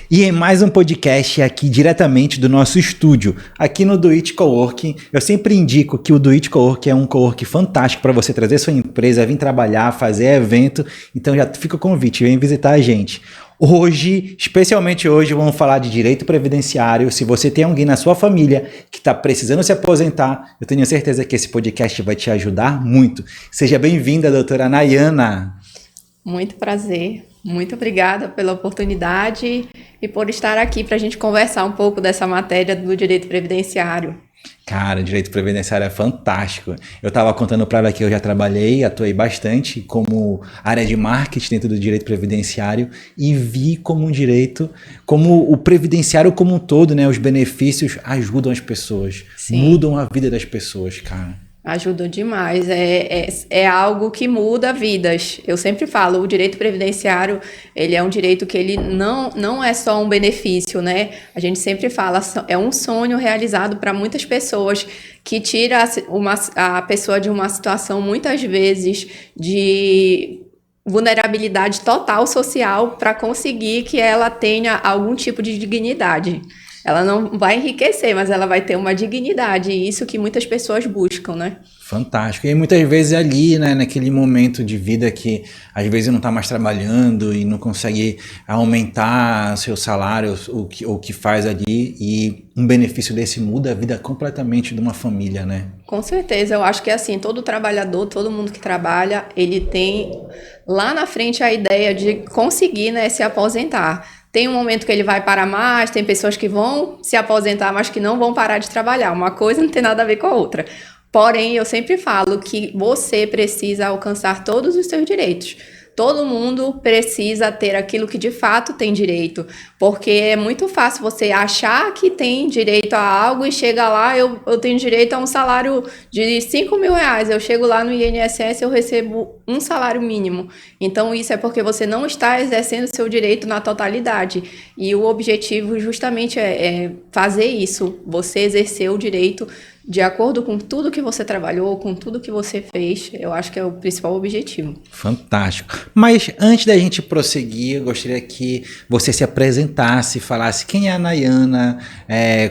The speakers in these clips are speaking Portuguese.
E em mais um podcast aqui diretamente do nosso estúdio, aqui no Do It Coworking. Eu sempre indico que o Do It Coworking é um coworking fantástico para você trazer sua empresa, vir trabalhar, fazer evento. Então já fica o convite, vem visitar a gente. Hoje, especialmente hoje, vamos falar de direito previdenciário. Se você tem alguém na sua família que está precisando se aposentar, eu tenho certeza que esse podcast vai te ajudar muito. Seja bem-vinda, doutora Nayana. Muito prazer, muito obrigada pela oportunidade e por estar aqui para a gente conversar um pouco dessa matéria do direito previdenciário. Cara, direito previdenciário é fantástico. Eu estava contando para ela que eu já trabalhei, atuei bastante como área de marketing dentro do direito previdenciário e vi como um direito, como o previdenciário como um todo, né? Os benefícios ajudam as pessoas, mudam a vida das pessoas, cara. Ajudou demais, é algo que muda vidas. Eu sempre falo, o direito previdenciário, ele é um direito que ele não é só um benefício, né? A gente sempre fala, é um sonho realizado para muitas pessoas, que tira a pessoa de uma situação, muitas vezes, de vulnerabilidade total social para conseguir que ela tenha algum tipo de dignidade. Ela não vai enriquecer, mas ela vai ter uma dignidade, e isso que muitas pessoas buscam, né? Fantástico. E muitas vezes ali, né, naquele momento de vida que às vezes não está mais trabalhando e não consegue aumentar seu salário, o que faz ali, e um benefício desse muda a vida completamente de uma família, né? Com certeza, eu acho que é assim, todo trabalhador, todo mundo que trabalha, ele tem lá na frente a ideia de conseguir, né, se aposentar. Tem um momento que ele vai parar mais, tem pessoas que vão se aposentar, mas que não vão parar de trabalhar. Uma coisa não tem nada a ver com a outra. Porém, eu sempre falo que você precisa alcançar todos os seus direitos. Todo mundo precisa ter aquilo que de fato tem direito, porque é muito fácil você achar que tem direito a algo e chega lá, eu tenho direito a um salário de R$5.000, eu chego lá no INSS, eu recebo um salário mínimo. Então isso é porque você não está exercendo seu direito na totalidade, e o objetivo justamente é fazer isso, você exercer o direito de acordo com tudo que você trabalhou, com tudo que você fez. Eu acho que é o principal objetivo. Fantástico. Mas antes da gente prosseguir, eu gostaria que você se apresentasse, falasse quem é a Nayana,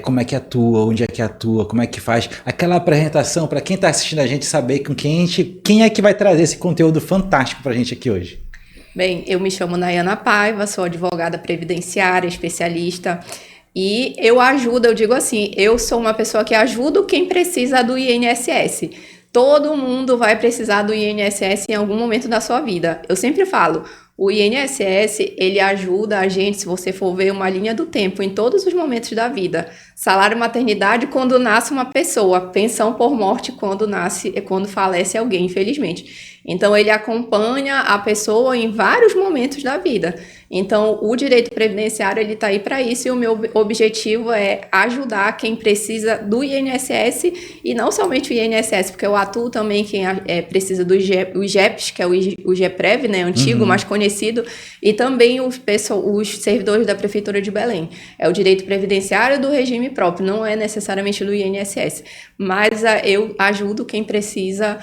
como é que atua, onde é que atua, como é que faz. Aquela apresentação para quem está assistindo a gente saber com quem é que vai trazer esse conteúdo fantástico para a gente aqui hoje. Bem, eu me chamo Nayana Paiva, sou advogada previdenciária, especialista. E eu digo assim, eu sou uma pessoa que ajudo quem precisa do INSS. Todo mundo vai precisar do INSS em algum momento da sua vida. Eu sempre falo, o INSS, ele ajuda a gente, se você for ver uma linha do tempo, em todos os momentos da vida. Salário maternidade quando nasce uma pessoa, pensão por morte quando falece alguém, infelizmente. Então, ele acompanha a pessoa em vários momentos da vida. Então, o direito previdenciário, ele está aí para isso, e o meu objetivo é ajudar quem precisa do INSS, e não somente o INSS, porque eu atuo também quem precisa dos GEPs, que é o GEPREV, né, antigo, mais conhecido, e também os servidores da Prefeitura de Belém. É o direito previdenciário do regime próprio, não é necessariamente do INSS, mas eu ajudo quem precisa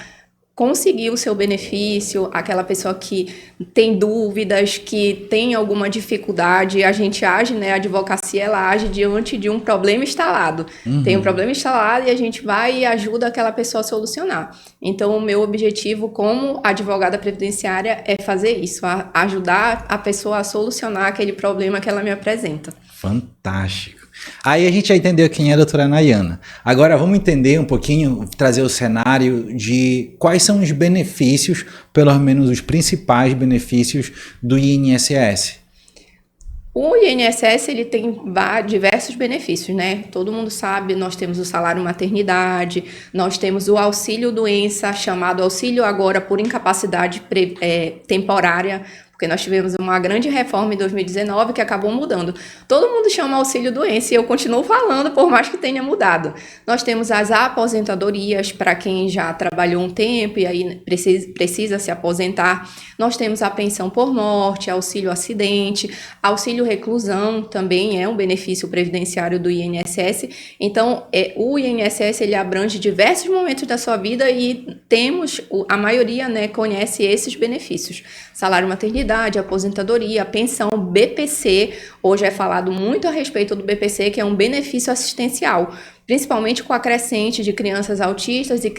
conseguir o seu benefício, aquela pessoa que tem dúvidas, que tem alguma dificuldade. A gente age, né? A advocacia, ela age diante de um problema instalado. Tem um problema instalado e a gente vai e ajuda aquela pessoa a solucionar. Então, o meu objetivo como advogada previdenciária é fazer isso, ajudar a pessoa a solucionar aquele problema que ela me apresenta. Fantástico. Aí a gente já entendeu quem é a doutora Nayana. Agora vamos entender um pouquinho, trazer o cenário de quais são os benefícios, pelo menos os principais benefícios do INSS. O INSS, ele tem diversos benefícios, né? Todo mundo sabe, nós temos o salário maternidade, nós temos o auxílio doença, chamado auxílio agora por incapacidade temporária, porque nós tivemos uma grande reforma em 2019 que acabou mudando. Todo mundo chama auxílio doença e eu continuo falando, por mais que tenha mudado. Nós temos as aposentadorias para quem já trabalhou um tempo e aí precisa se aposentar. Nós temos a pensão por morte, auxílio acidente, auxílio reclusão, também é um benefício previdenciário do INSS. Então, o INSS, ele abrange diversos momentos da sua vida e a maioria, né, conhece esses benefícios. Salário maternidade, estabilidade, aposentadoria, pensão, BPC. Hoje é falado muito a respeito do BPC, que é um benefício assistencial, principalmente com a crescente de crianças autistas e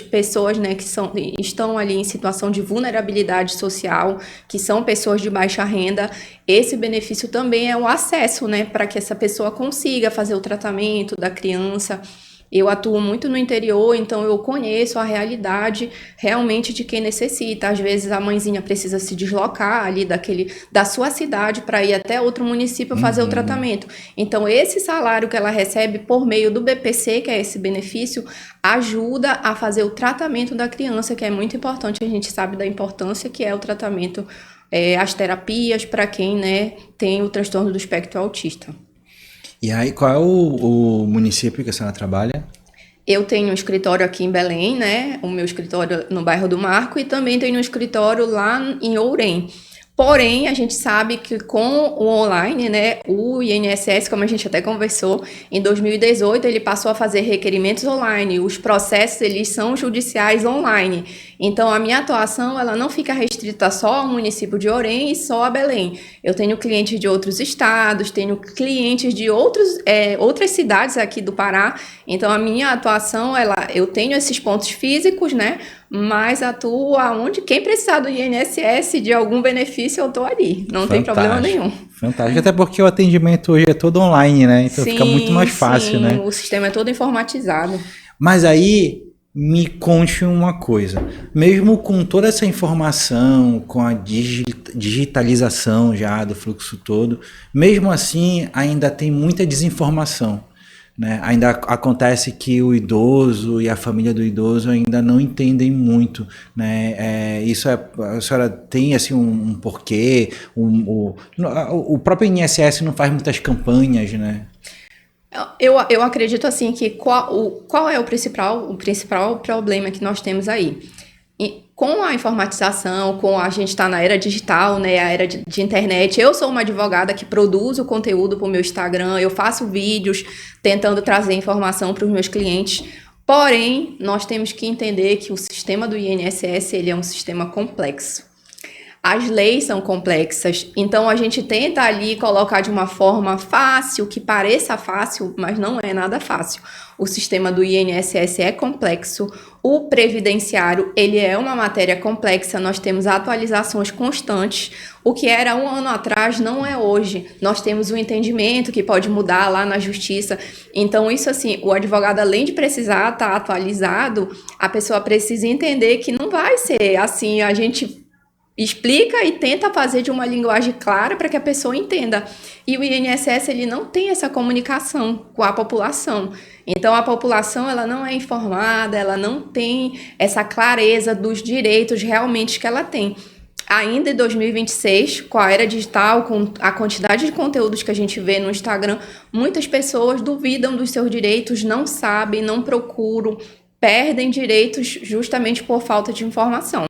pessoas, né, que estão ali em situação de vulnerabilidade social, que são pessoas de baixa renda. Esse benefício também é um acesso, né, para que essa pessoa consiga fazer o tratamento da criança. Eu atuo muito no interior, então eu conheço a realidade realmente de quem necessita. Às vezes a mãezinha precisa se deslocar ali da sua cidade para ir até outro município fazer o tratamento. Então esse salário que ela recebe por meio do BPC, que é esse benefício, ajuda a fazer o tratamento da criança, que é muito importante. A gente sabe da importância que é o tratamento, as terapias para quem, né, tem o transtorno do espectro autista. E aí, qual é o município que a senhora trabalha? Eu tenho um escritório aqui em Belém, né? O meu escritório no bairro do Marco, e também tenho um escritório lá em Ourém. Porém, a gente sabe que com o online, né, o INSS, como a gente até conversou, em 2018 ele passou a fazer requerimentos online, os processos eles são judiciais online. Então, a minha atuação ela não fica restrita só ao município de Ourém e só a Belém. Eu tenho clientes de outros estados, tenho clientes de outras cidades aqui do Pará. Então, a minha atuação, eu tenho esses pontos físicos, né? Mas atuo aonde quem precisar do INSS de algum benefício, eu estou ali. Não tem problema nenhum. Fantástico, até porque o atendimento hoje é todo online, né? Então fica muito mais fácil, né? O sistema é todo informatizado. Mas aí, me conte uma coisa. Mesmo com toda essa informação, com a digitalização já do fluxo todo, mesmo assim ainda tem muita desinformação. Né? Ainda acontece que o idoso e a família do idoso ainda não entendem muito, né? A senhora tem assim um porquê? O próprio INSS não faz muitas campanhas, né? Eu acredito assim que qual é o principal problema que nós temos aí? Com a informatização, a gente está na era digital, né, a era de internet, eu sou uma advogada que produzo conteúdo para o meu Instagram, eu faço vídeos tentando trazer informação para os meus clientes, porém, nós temos que entender que o sistema do INSS ele é um sistema complexo. As leis são complexas, então a gente tenta ali colocar de uma forma fácil, que pareça fácil, mas não é nada fácil. O sistema do INSS é complexo, o previdenciário, ele é uma matéria complexa, nós temos atualizações constantes, o que era 1 ano atrás não é hoje. Nós temos um entendimento que pode mudar lá na justiça, então isso assim, o advogado além de precisar estar atualizado, a pessoa precisa entender que não vai ser assim, a gente explica e tenta fazer de uma linguagem clara para que a pessoa entenda. E o INSS ele não tem essa comunicação com a população. Então, a população ela não é informada, ela não tem essa clareza dos direitos realmente que ela tem. Ainda em 2026, com a era digital, com a quantidade de conteúdos que a gente vê no Instagram, muitas pessoas duvidam dos seus direitos, não sabem, não procuram, perdem direitos justamente por falta de informação.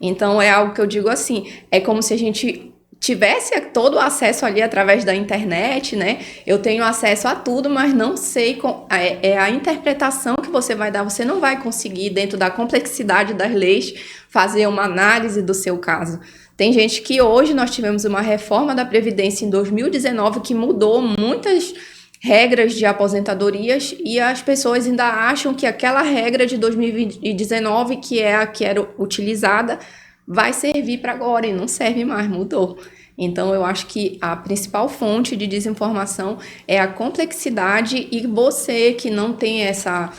Então, é algo que eu digo assim, é como se a gente tivesse todo o acesso ali através da internet, né? Eu tenho acesso a tudo, mas não sei, a interpretação que você vai dar, você não vai conseguir, dentro da complexidade das leis, fazer uma análise do seu caso. Tem gente que hoje nós tivemos uma reforma da Previdência em 2019 que mudou muitas regras de aposentadorias e as pessoas ainda acham que aquela regra de 2019, que é a que era utilizada, vai servir para agora e não serve mais, mudou. Então, eu acho que a principal fonte de desinformação é a complexidade e você que não tem essa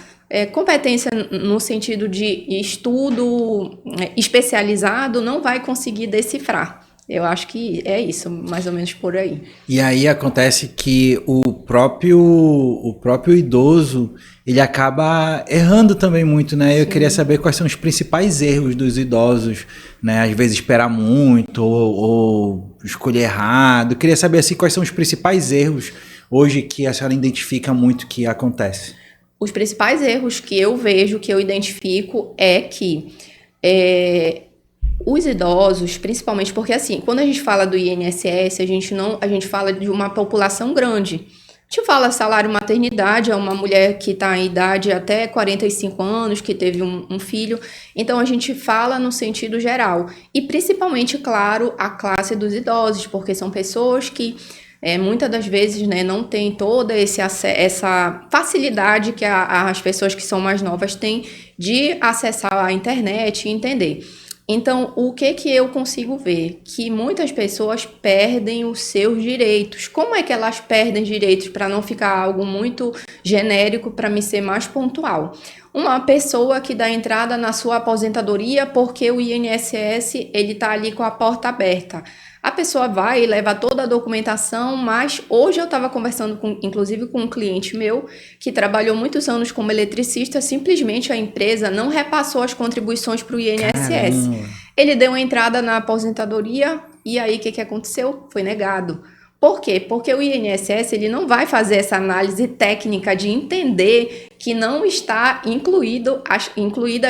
competência no sentido de estudo especializado não vai conseguir decifrar. Eu acho que é isso, mais ou menos por aí. E aí acontece que o próprio idoso, ele acaba errando também muito, né? Sim. Eu queria saber quais são os principais erros dos idosos, né? Às vezes esperar muito ou escolher errado. Eu queria saber assim, quais são os principais erros hoje que a senhora identifica muito que acontece. Os principais erros que eu vejo, que eu identifico é que os idosos, principalmente, porque assim, quando a gente fala do INSS, a gente fala de uma população grande. Te fala salário maternidade, é uma mulher que está em idade até 45 anos, que teve um filho. Então, a gente fala no sentido geral. E, principalmente, claro, a classe dos idosos, porque são pessoas que, muitas das vezes, né, não têm toda essa facilidade que as pessoas que são mais novas têm de acessar a internet e entender. Então, o que eu consigo ver? Que muitas pessoas perdem os seus direitos. Como é que elas perdem direitos para não ficar algo muito genérico, para me ser mais pontual? Uma pessoa que dá entrada na sua aposentadoria porque o INSS ele está ali com a porta aberta. A pessoa vai e leva toda a documentação, mas hoje eu estava conversando inclusive com um cliente meu que trabalhou muitos anos como eletricista, simplesmente a empresa não repassou as contribuições para o INSS. Caramba. Ele deu entrada na aposentadoria e aí o que aconteceu? Foi negado. Por quê? Porque o INSS ele não vai fazer essa análise técnica de entender que não está incluídas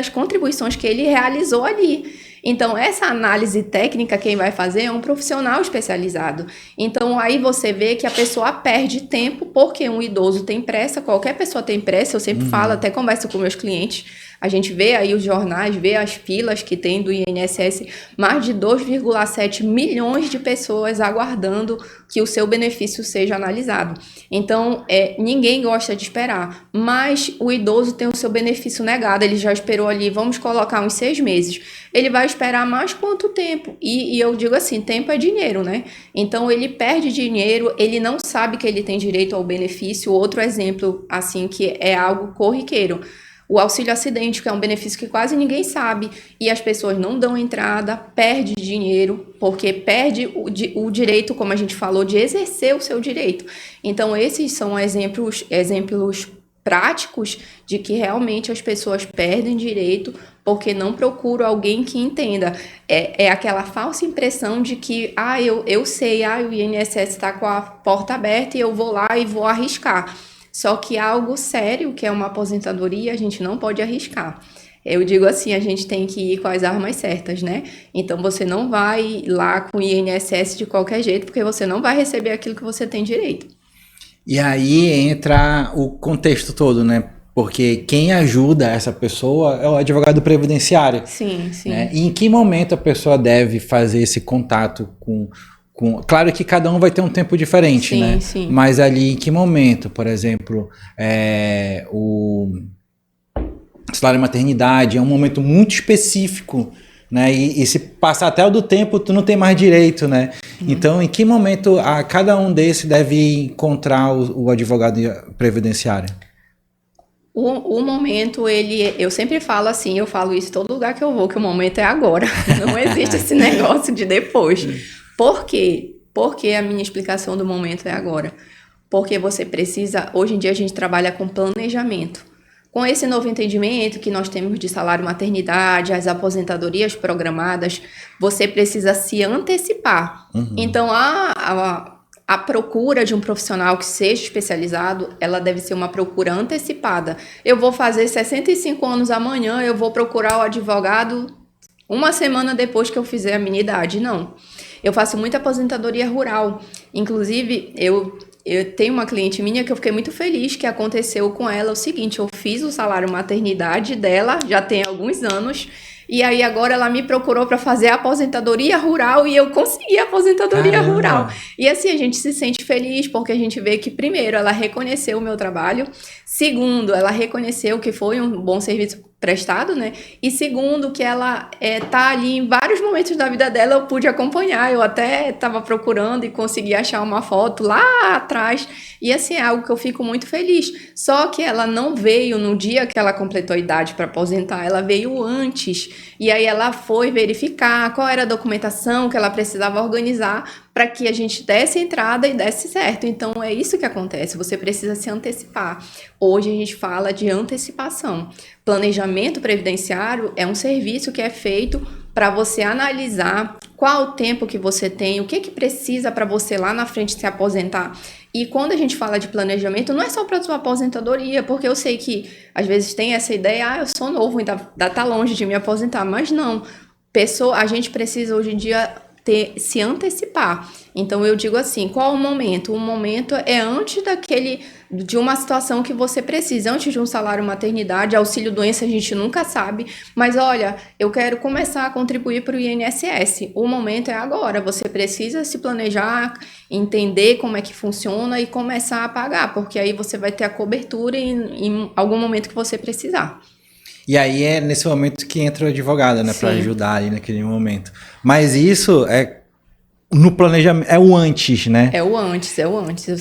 as contribuições que ele realizou ali. Então, essa análise técnica, quem vai fazer é um profissional especializado. Então, aí você vê que a pessoa perde tempo, porque um idoso tem pressa, qualquer pessoa tem pressa, eu sempre falo, até converso com meus clientes, a gente vê aí os jornais, vê as filas que tem do INSS, mais de 2,7 milhões de pessoas aguardando que o seu benefício seja analisado. Então, ninguém gosta de esperar, mas o idoso tem o seu benefício negado, ele já esperou ali, vamos colocar uns 6 meses. Ele vai esperar mais quanto tempo? E eu digo assim, tempo é dinheiro, né? Então, ele perde dinheiro, ele não sabe que ele tem direito ao benefício. Outro exemplo, assim, que é algo corriqueiro. O auxílio acidente, que é um benefício que quase ninguém sabe, e as pessoas não dão entrada, perde dinheiro, porque perde o direito, como a gente falou, de exercer o seu direito. Então, esses são exemplos práticos de que realmente as pessoas perdem direito porque não procuram alguém que entenda. É aquela falsa impressão de que, eu sei, o INSS está com a porta aberta e eu vou lá e vou arriscar. Só que algo sério, que é uma aposentadoria, a gente não pode arriscar. Eu digo assim, a gente tem que ir com as armas certas, né? Então, você não vai lá com o INSS de qualquer jeito, porque você não vai receber aquilo que você tem direito. E aí entra o contexto todo, né? Porque quem ajuda essa pessoa é o advogado previdenciário. Sim, sim. Né? E em que momento a pessoa deve fazer esse contato com... Claro que cada um vai ter um tempo diferente, sim, né? Sim. Mas ali, em que momento, por exemplo, o salário maternidade é um momento muito específico, né? E se passar até o do tempo, tu não tem mais direito, né? Então, em que momento cada um desses deve encontrar o advogado previdenciário? O momento, eu sempre falo assim, eu falo isso em todo lugar que eu vou, que o momento é agora. Não existe esse negócio de depois. Por quê? Porque a minha explicação do momento é agora. Porque você precisa, hoje em dia a gente trabalha com planejamento. Com esse novo entendimento que nós temos de salário maternidade, as aposentadorias programadas, você precisa se antecipar. Então, a procura de um profissional que seja especializado, ela deve ser uma procura antecipada. Eu vou fazer 65 anos amanhã, eu vou procurar o advogado uma semana depois que eu fizer a minha idade. Não. Eu faço muita aposentadoria rural. Inclusive, eu tenho uma cliente minha que eu fiquei muito feliz que aconteceu com ela o seguinte, eu fiz o salário maternidade dela, já tem alguns anos, e aí agora ela me procurou para fazer a aposentadoria rural e eu consegui a aposentadoria rural. E assim, a gente se sente feliz porque a gente vê que, primeiro, ela reconheceu o meu trabalho, segundo, ela reconheceu que foi um bom serviço prestado, né? E segundo, que ela tá ali em vários momentos da vida dela, eu pude acompanhar, eu até estava procurando e consegui achar uma foto lá atrás, e assim, é algo que eu fico muito feliz. Só que ela não veio no dia que ela completou a idade para aposentar, ela veio antes, e aí ela foi verificar qual era a documentação que ela precisava organizar para que a gente desse entrada e desse certo. Então, é isso que acontece, você precisa se antecipar. Hoje a gente fala de antecipação. Planejamento previdenciário é um serviço que é feito para você analisar qual o tempo que você tem, o que precisa para você lá na frente se aposentar. E quando a gente fala de planejamento, não é só para sua aposentadoria, porque eu sei que às vezes tem essa ideia, eu sou novo, ainda tá longe de me aposentar, mas não. A gente precisa hoje em dia se antecipar. Então eu digo assim, qual o momento? O momento é antes de uma situação que você precisa, antes de um salário maternidade, auxílio doença a gente nunca sabe, mas olha, eu quero começar a contribuir para o INSS. O momento é agora, você precisa se planejar, entender como é que funciona e começar a pagar, porque aí você vai ter a cobertura em algum momento que você precisar. E aí é nesse momento que entra o advogado, né, para Sim. ajudar ali naquele momento. Mas isso é no planejamento, é o antes, né? É o antes.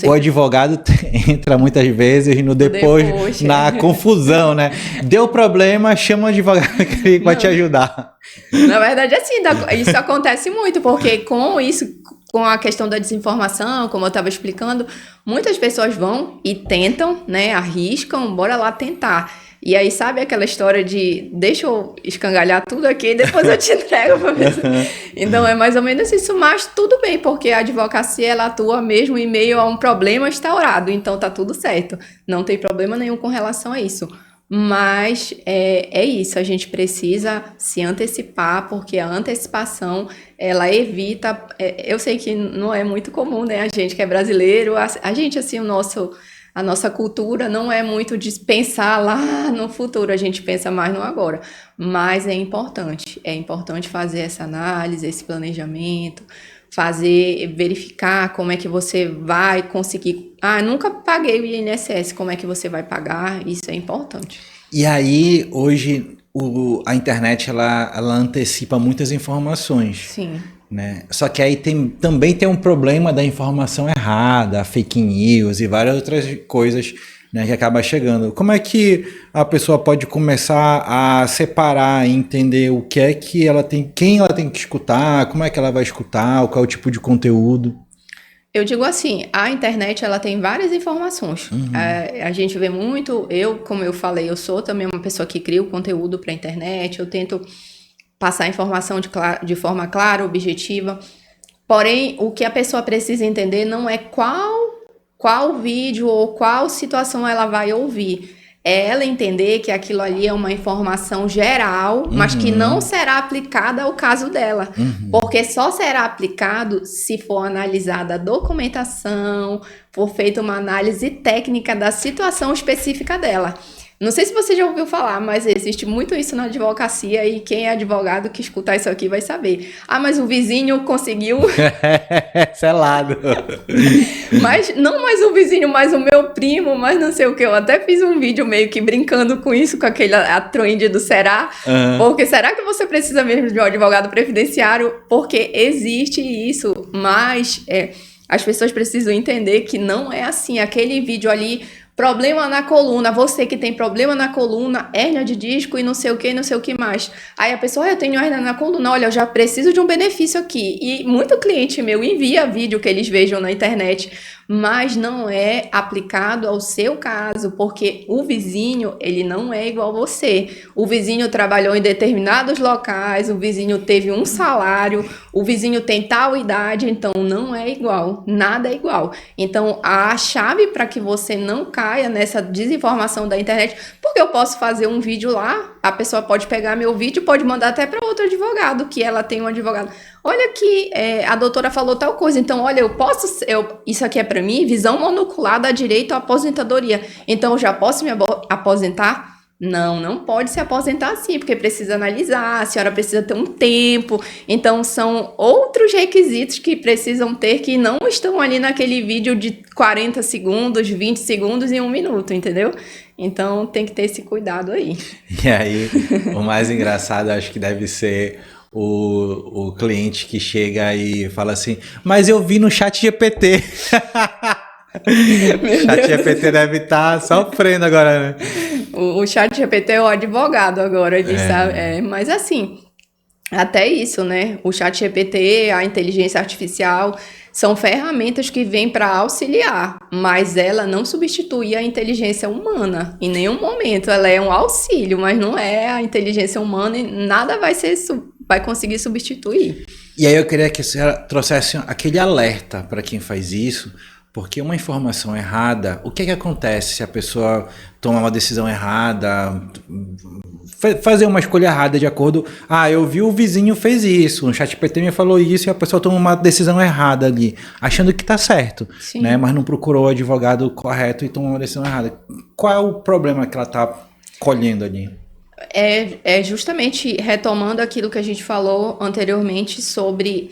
O advogado entra muitas vezes no depois. Na confusão, né? Deu problema, chama o advogado que vai te ajudar. Na verdade, assim, isso acontece muito, porque com isso, com a questão da desinformação, como eu estava explicando, muitas pessoas vão e tentam, né? Arriscam, bora lá tentar. E aí, sabe aquela história de deixa eu escangalhar tudo aqui e depois eu te entrego pra ver. Então, é mais ou menos isso, mas tudo bem, porque a advocacia, ela atua mesmo em meio a um problema instaurado, então tá tudo certo. Não tem problema nenhum com relação a isso. Mas é isso, a gente precisa se antecipar, porque a antecipação, ela evita... eu sei que não é muito comum, né? A gente que é brasileiro, a gente, assim, a nossa cultura não é muito de pensar lá no futuro, a gente pensa mais no agora. Mas é importante fazer essa análise, esse planejamento, verificar como é que você vai conseguir. Nunca paguei o INSS, como é que você vai pagar? Isso é importante. E aí, hoje, a internet, ela antecipa muitas informações. Sim. Né? Só que aí também tem um problema da informação errada, fake news e várias outras coisas, né, que acaba chegando. Como é que a pessoa pode começar a separar e entender o que é que ela tem, quem ela tem que escutar, como é que ela vai escutar, qual é o tipo de conteúdo? Eu digo assim, a internet, ela tem várias informações. A gente vê muito, como eu falei, eu sou também uma pessoa que cria o conteúdo para a internet, eu tento passar a informação de forma clara, objetiva. Porém, o que a pessoa precisa entender não é qual vídeo ou qual situação ela vai ouvir. É ela entender que aquilo ali é uma informação geral, mas que não será aplicada ao caso dela. Porque só será aplicado se for analisada a documentação, for feita uma análise técnica da situação específica dela. Não sei se você já ouviu falar, mas existe muito isso na advocacia e quem é advogado que escutar isso aqui vai saber. Mas o vizinho conseguiu... Selado. Mas não mais o vizinho, mas o meu primo, mas não sei o que. Eu até fiz um vídeo meio que brincando com isso, com a trend do será. Porque será que você precisa mesmo de um advogado previdenciário? Porque existe isso, mas as pessoas precisam entender que não é assim. Aquele vídeo ali... Problema na coluna, você que tem problema na coluna, hérnia de disco e não sei o que mais. Aí a pessoa, eu tenho hérnia na coluna, olha, eu já preciso de um benefício aqui. E muito cliente meu envia vídeo que eles vejam na internet, mas não é aplicado ao seu caso, porque o vizinho, ele não é igual a você. O vizinho trabalhou em determinados locais, o vizinho teve um salário, o vizinho tem tal idade, então não é igual, nada é igual. Então a chave para que você não caia nessa desinformação da internet, porque eu posso fazer um vídeo lá, a pessoa pode pegar meu vídeo e pode mandar até para outro advogado, que ela tem um advogado. Olha que a doutora falou tal coisa, então olha, isso aqui é para mim, visão monocular dá direito à aposentadoria, então eu já posso me aposentar? Não pode se aposentar assim, porque precisa analisar, a senhora precisa ter um tempo, então são outros requisitos que precisam ter que não estão ali naquele vídeo de 40 segundos, 20 segundos e 1 minuto, entendeu? Então tem que ter esse cuidado aí. E aí, o mais engraçado acho que deve ser o cliente que chega e fala assim, mas eu vi no chat GPT. O chat GPT deve estar sofrendo agora, né? O chat GPT é o advogado agora, ele sabe, mas assim, até isso, né? O chat GPT, a inteligência artificial, são ferramentas que vêm para auxiliar, mas ela não substitui a inteligência humana em nenhum momento. Ela é um auxílio, mas não é a inteligência humana e nada vai conseguir substituir. E aí eu queria que você trouxesse aquele alerta para quem faz isso, porque uma informação errada, o que é que acontece se a pessoa toma uma decisão errada, fazer uma escolha errada de acordo... eu vi o vizinho fez isso, o ChatGPT me falou isso e a pessoa toma uma decisão errada ali, achando que está certo, né? Mas não procurou o advogado correto e tomou uma decisão errada. Qual é o problema que ela está colhendo ali? É justamente retomando aquilo que a gente falou anteriormente sobre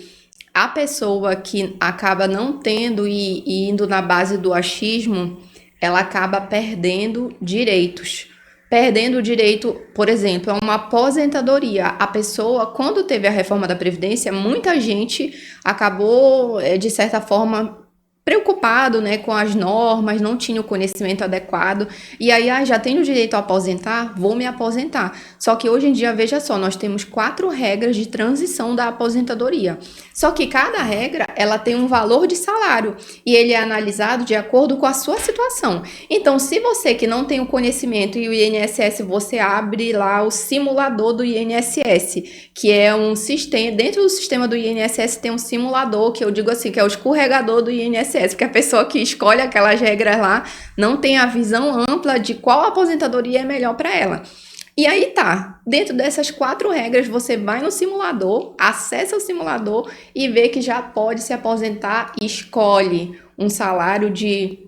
a pessoa que acaba não tendo e indo na base do achismo, ela acaba perdendo direitos. Perdendo o direito, por exemplo, a uma aposentadoria. A pessoa, quando teve a reforma da Previdência, muita gente acabou, de certa forma, preocupado, né, com as normas, não tinha o conhecimento adequado, e aí, já tenho o direito a aposentar, vou me aposentar. Só que hoje em dia, veja só, nós temos 4 regras de transição da aposentadoria. Só que cada regra, ela tem um valor de salário, e ele é analisado de acordo com a sua situação. Então, se você que não tem o conhecimento e o INSS, você abre lá o simulador do INSS, que é um sistema, dentro do sistema do INSS tem um simulador, que eu digo assim, que é o escorregador do INSS, porque a pessoa que escolhe aquelas regras lá não tem a visão ampla de qual aposentadoria é melhor para ela. E aí tá, dentro dessas 4 regras, você vai no simulador, acessa o simulador e vê que já pode se aposentar e escolhe um salário de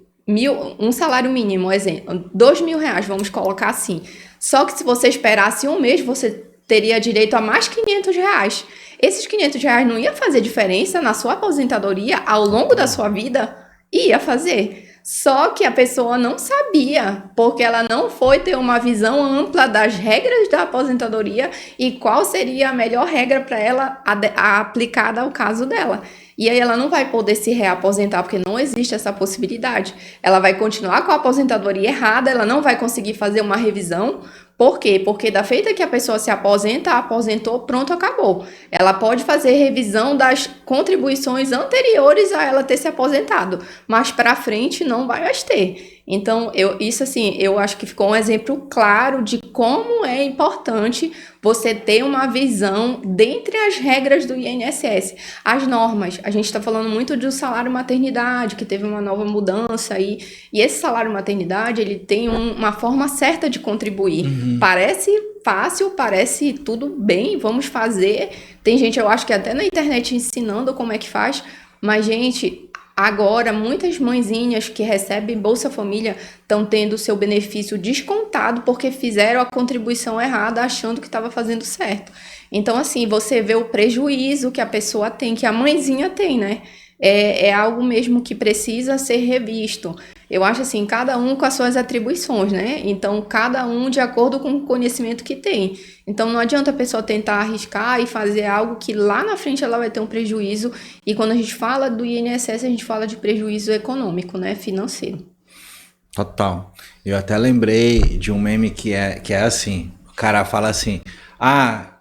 um salário mínimo, exemplo, R$2.000, vamos colocar assim. Só que se você esperasse um mês, você teria direito a mais R$500. Esses R$500 não ia fazer diferença na sua aposentadoria ao longo da sua vida? Ia fazer. Só que a pessoa não sabia, porque ela não foi ter uma visão ampla das regras da aposentadoria e qual seria a melhor regra para ela aplicada ao caso dela. E aí ela não vai poder se reaposentar, porque não existe essa possibilidade. Ela vai continuar com a aposentadoria errada, ela não vai conseguir fazer uma revisão. Por quê? Porque da feita que a pessoa se aposenta, aposentou, pronto, acabou. Ela pode fazer revisão das contribuições anteriores a ela ter se aposentado, mas para frente não vai mais ter. Então, eu acho que ficou um exemplo claro de como é importante você ter uma visão dentre as regras do INSS. As normas, a gente está falando muito do salário maternidade, que teve uma nova mudança aí, e esse salário maternidade, ele tem uma forma certa de contribuir. Parece fácil, parece tudo bem, vamos fazer. Tem gente, eu acho que até na internet ensinando como é que faz, mas, gente... Agora, muitas mãezinhas que recebem Bolsa Família estão tendo o seu benefício descontado porque fizeram a contribuição errada achando que estava fazendo certo. Então, assim, você vê o prejuízo que a pessoa tem, que a mãezinha tem, né? É algo mesmo que precisa ser revisto. Eu acho assim, cada um com as suas atribuições, né? Então, cada um de acordo com o conhecimento que tem. Então, não adianta a pessoa tentar arriscar e fazer algo que lá na frente ela vai ter um prejuízo. E quando a gente fala do INSS, a gente fala de prejuízo econômico, né? Financeiro. Total. Eu até lembrei de um meme que é assim, o cara fala assim...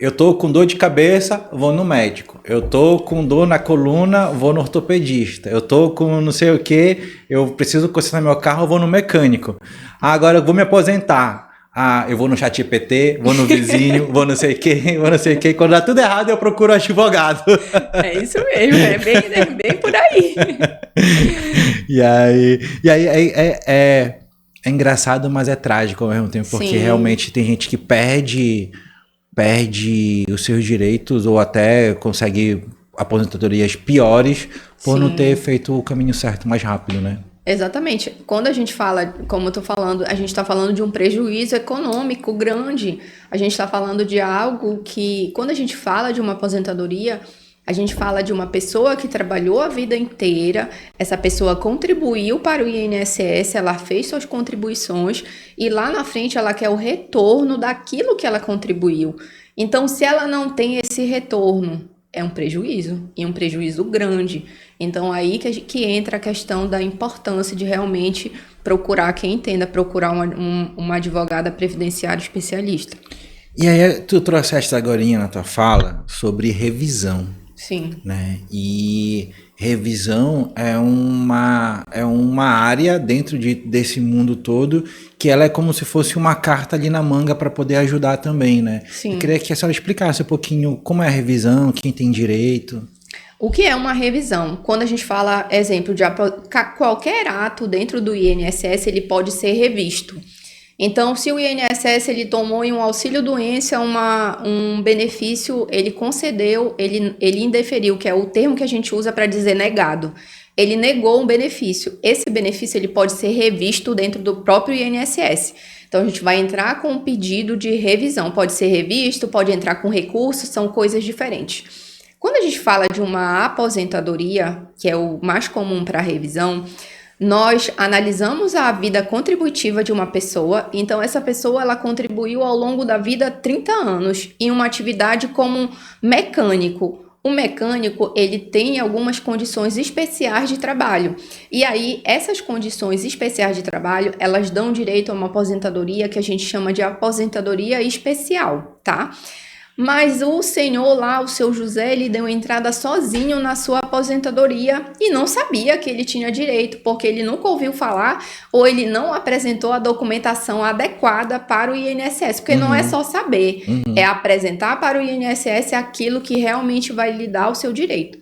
eu tô com dor de cabeça, vou no médico. Eu tô com dor na coluna, vou no ortopedista. Eu tô com não sei o que, eu preciso consertar meu carro, vou no mecânico. Agora eu vou me aposentar. Eu vou no ChatGPT, vou no vizinho, vou não sei quem. Quando dá tudo errado, eu procuro advogado. É isso mesmo, é bem por aí. E aí é engraçado, mas é trágico ao mesmo tempo, porque realmente tem gente que perde os seus direitos ou até consegue aposentadorias piores por não ter feito o caminho certo mais rápido, né? Exatamente. Quando a gente fala, como eu tô falando, a gente está falando de um prejuízo econômico grande. A gente está falando de algo que, quando a gente fala de uma aposentadoria, a gente fala de uma pessoa que trabalhou a vida inteira, essa pessoa contribuiu para o INSS, ela fez suas contribuições e lá na frente ela quer o retorno daquilo que ela contribuiu. Então, se ela não tem esse retorno, é um prejuízo, e um prejuízo grande. Então, aí que entra a questão da importância de realmente procurar quem entenda, procurar uma advogada previdenciária especialista. E aí, tu trouxeste agorinha na tua fala sobre revisão. Sim. Né? E revisão é uma área dentro desse mundo todo que ela é como se fosse uma carta ali na manga para poder ajudar também, né? Sim. Eu queria que a senhora explicasse um pouquinho como é a revisão, quem tem direito. O que é uma revisão? Quando a gente fala, exemplo, de qualquer ato dentro do INSS, ele pode ser revisto. Então, se o INSS ele tomou em um auxílio-doença um benefício, ele concedeu, ele indeferiu, que é o termo que a gente usa para dizer negado. Ele negou um benefício. Esse benefício ele pode ser revisto dentro do próprio INSS. Então, a gente vai entrar com um pedido de revisão. Pode ser revisto, pode entrar com recurso, são coisas diferentes. Quando a gente fala de uma aposentadoria, que é o mais comum para revisão, nós analisamos a vida contributiva de uma pessoa, então essa pessoa ela contribuiu ao longo da vida 30 anos em uma atividade como mecânico. O mecânico, ele tem algumas condições especiais de trabalho. E aí, essas condições especiais de trabalho, elas dão direito a uma aposentadoria que a gente chama de aposentadoria especial, tá? Mas o senhor lá, o seu José, ele deu entrada sozinho na sua aposentadoria e não sabia que ele tinha direito, porque ele nunca ouviu falar ou ele não apresentou a documentação adequada para o INSS, porque não é só saber, é apresentar para o INSS aquilo que realmente vai lhe dar o seu direito.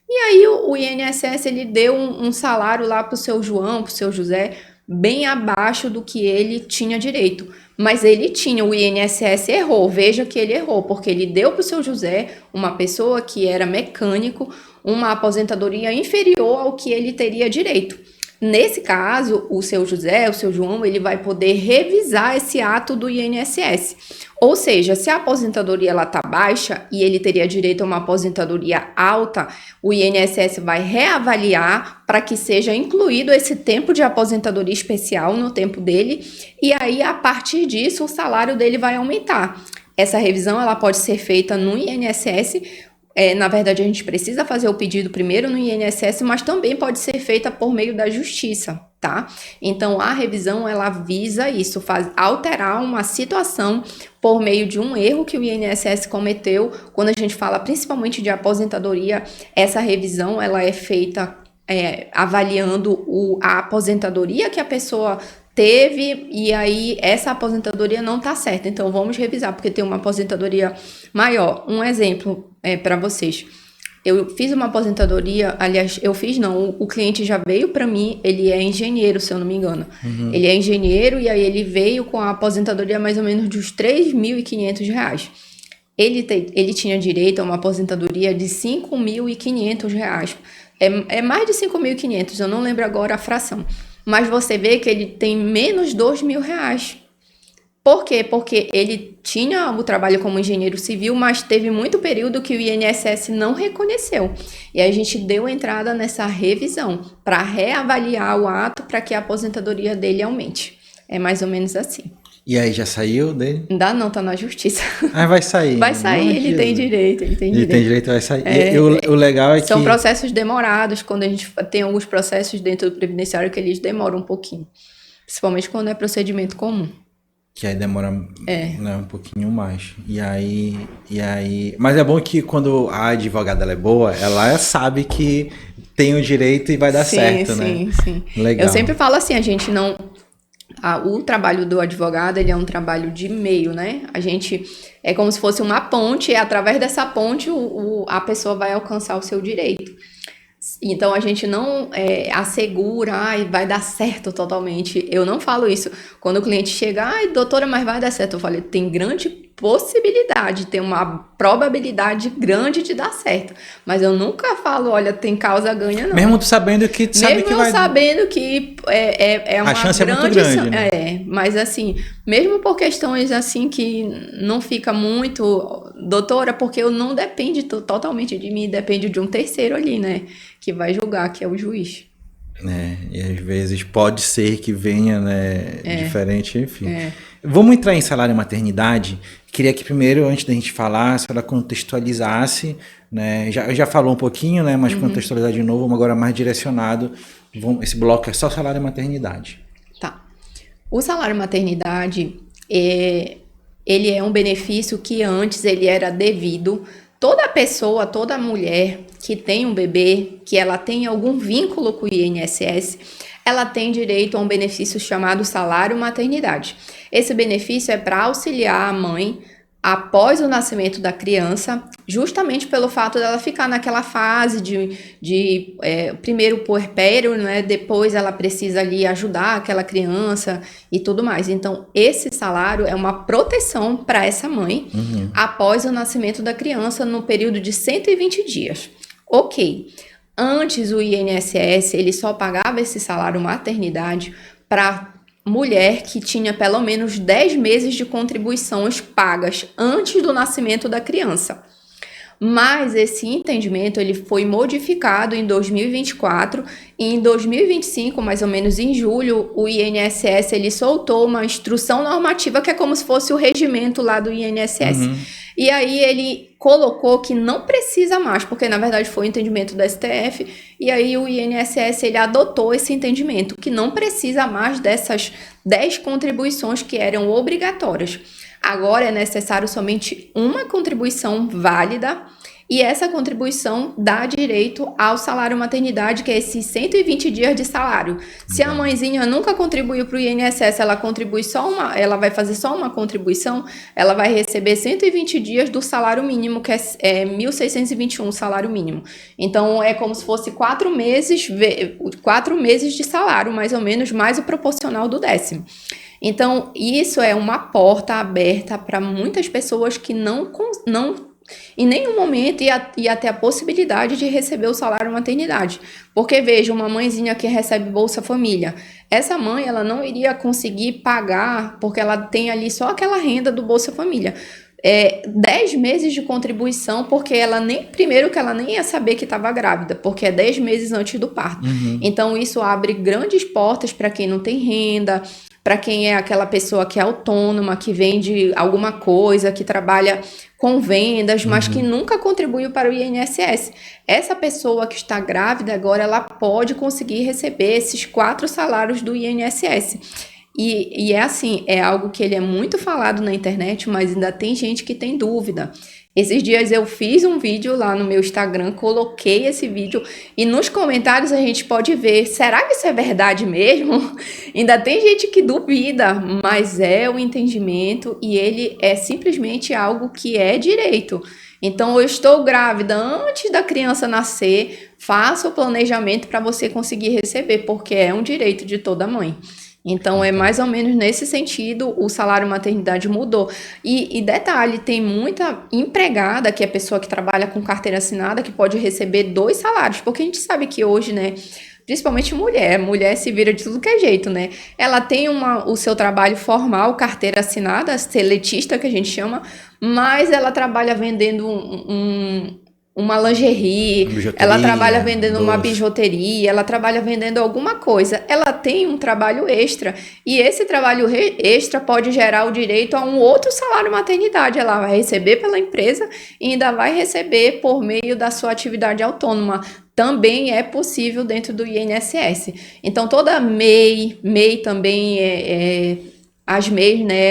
E aí o INSS, ele deu um salário lá para o seu João, para o seu José, bem abaixo do que ele tinha direito. Mas ele tinha, o INSS errou, veja que ele errou, porque ele deu para o seu José, uma pessoa que era mecânico, uma aposentadoria inferior ao que ele teria direito. Nesse caso, o seu José, o seu João, ele vai poder revisar esse ato do INSS. Ou seja, se a aposentadoria está baixa e ele teria direito a uma aposentadoria alta, o INSS vai reavaliar para que seja incluído esse tempo de aposentadoria especial no tempo dele e aí, a partir disso, o salário dele vai aumentar. Essa revisão ela pode ser feita no INSS. Na verdade, a gente precisa fazer o pedido primeiro no INSS, mas também pode ser feita por meio da justiça, tá? Então, a revisão, ela visa isso, alterar uma situação por meio de um erro que o INSS cometeu. Quando a gente fala principalmente de aposentadoria, essa revisão, ela é feita avaliando a aposentadoria que a pessoa teve, e aí essa aposentadoria não está certa, então vamos revisar, porque tem uma aposentadoria maior. Um exemplo para vocês, eu fiz uma aposentadoria, aliás, o cliente já veio para mim, ele é engenheiro, se eu não me engano, ele é engenheiro, e aí ele veio com a aposentadoria mais ou menos de uns R$3.500. Ele tinha direito a uma aposentadoria de R$5.500, é mais de 5.500, eu não lembro agora a fração. Mas você vê que ele tem menos R$2.000. Por quê? Porque ele tinha o trabalho como engenheiro civil, mas teve muito período que o INSS não reconheceu. E a gente deu entrada nessa revisão para reavaliar o ato para que a aposentadoria dele aumente. É mais ou menos assim. E aí, já saiu dele? Ainda não, tá na justiça. Ah, vai sair. Vai sair, ele tem direito, ele tem direito. Ele tem direito, vai sair. O legal é que... São processos demorados, quando a gente tem alguns processos dentro do previdenciário que eles demoram um pouquinho. Principalmente quando é procedimento comum. Que aí demora um pouquinho mais. E aí... Mas é bom que quando a advogada ela é boa, ela sabe que tem o direito e vai dar certo, né? Sim. Legal. Eu sempre falo assim, a gente não... o trabalho do advogado, ele é um trabalho de meio, né? A gente é como se fosse uma ponte, e através dessa ponte a pessoa vai alcançar o seu direito. Então, a gente não assegura, vai dar certo totalmente. Eu não falo isso. Quando o cliente chega, doutora, mas vai dar certo. Eu falei, tem grande possibilidade, tem uma probabilidade grande de dar certo. Mas eu nunca falo, olha, tem causa ganha, não. Mesmo tu sabendo que tu sabe mesmo que vai... sabendo que é uma a chance é muito grande, né? Mas assim, mesmo por questões assim que não fica muito, doutora, porque eu não depende totalmente de mim, depende de um terceiro ali, né? Que vai julgar, que é o juiz. E às vezes pode ser que venha, né, diferente, enfim. Vamos entrar em salário e maternidade. Queria que primeiro, antes da gente falar, a senhora contextualizasse, né, já falou um pouquinho, né, mas contextualizar de novo, agora mais direcionado. Esse bloco é só salário e maternidade. Tá. O salário e maternidade, ele é um benefício que antes ele era devido Toda pessoa, toda mulher que tem um bebê, que ela tem algum vínculo com o INSS, ela tem direito a um benefício chamado salário maternidade. Esse benefício é para auxiliar a mãe após o nascimento da criança, justamente pelo fato dela ficar naquela fase de primeiro puerpério, né? Depois ela precisa ali ajudar aquela criança e tudo mais. Então, esse salário é uma proteção para essa mãe após o nascimento da criança no período de 120 dias. Ok. Antes, o INSS, ele só pagava esse salário maternidade para mulher que tinha pelo menos 10 meses de contribuições pagas antes do nascimento da criança. Mas esse entendimento ele foi modificado em 2024 e em 2025, mais ou menos em julho, o INSS ele soltou uma instrução normativa que é como se fosse o regimento lá do INSS. E aí ele colocou que não precisa mais, porque na verdade foi o entendimento do STF, e aí o INSS ele adotou esse entendimento, que não precisa mais dessas 10 contribuições que eram obrigatórias. Agora é necessário somente uma contribuição válida e essa contribuição dá direito ao salário maternidade, que é esses 120 dias de salário. Se a mãezinha nunca contribuiu para o INSS, ela vai fazer só uma contribuição, ela vai receber 120 dias do salário mínimo, que é 1.621 salário mínimo. Então, é como se fosse 4 meses de salário, mais ou menos, mais o proporcional do 10º. Então, isso é uma porta aberta para muitas pessoas que não em nenhum momento ia ter a possibilidade de receber o salário maternidade. Porque, veja, uma mãezinha que recebe Bolsa Família, essa mãe ela não iria conseguir pagar, porque ela tem ali só aquela renda do Bolsa Família. 10 meses de contribuição, porque primeiro que ela nem ia saber que estava grávida, porque é 10 meses antes do parto. Então, isso abre grandes portas para quem não tem renda, para quem é aquela pessoa que é autônoma, que vende alguma coisa, que trabalha com vendas, mas que nunca contribuiu para o INSS. Essa pessoa que está grávida agora, ela pode conseguir receber esses 4 salários do INSS. E é assim, é algo que ele é muito falado na internet, mas ainda tem gente que tem dúvida. Esses dias eu fiz um vídeo lá no meu Instagram, coloquei esse vídeo e nos comentários a gente pode ver, será que isso é verdade mesmo? Ainda tem gente que duvida, mas é o entendimento e ele é simplesmente algo que é direito. Então, eu estou grávida antes da criança nascer, faça o planejamento para você conseguir receber, porque é um direito de toda mãe. Então, é mais ou menos nesse sentido, o salário maternidade mudou. E detalhe, tem muita empregada, que é pessoa que trabalha com carteira assinada, que pode receber 2 salários, porque a gente sabe que hoje, né, principalmente mulher se vira de tudo que é jeito, né? Ela tem o seu trabalho formal, carteira assinada, seletista, que a gente chama, mas ela trabalha vendendo uma lingerie, ela trabalha vendendo uma bijuteria, ela trabalha vendendo alguma coisa. Ela tem um trabalho extra e esse trabalho extra pode gerar o direito a um outro salário maternidade. Ela vai receber pela empresa e ainda vai receber por meio da sua atividade autônoma. Também é possível dentro do INSS. Então, toda MEI também as MEIs, né,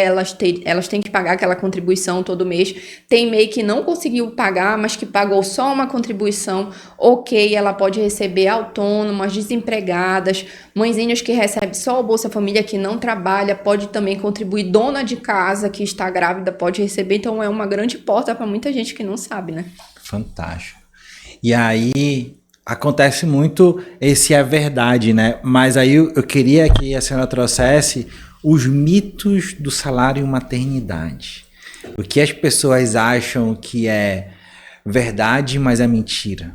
elas têm que pagar aquela contribuição todo mês. Tem MEI que não conseguiu pagar, mas que pagou só uma contribuição. Ok, ela pode receber autônomas, desempregadas, mãezinhas que recebem só o Bolsa Família, que não trabalha, pode também contribuir. Dona de casa que está grávida pode receber. Então, é uma grande porta para muita gente que não sabe, né? Fantástico. E aí acontece muito esse é verdade, né? Mas aí eu queria que a senhora trouxesse os mitos do salário maternidade. O que as pessoas acham que é verdade, mas é mentira?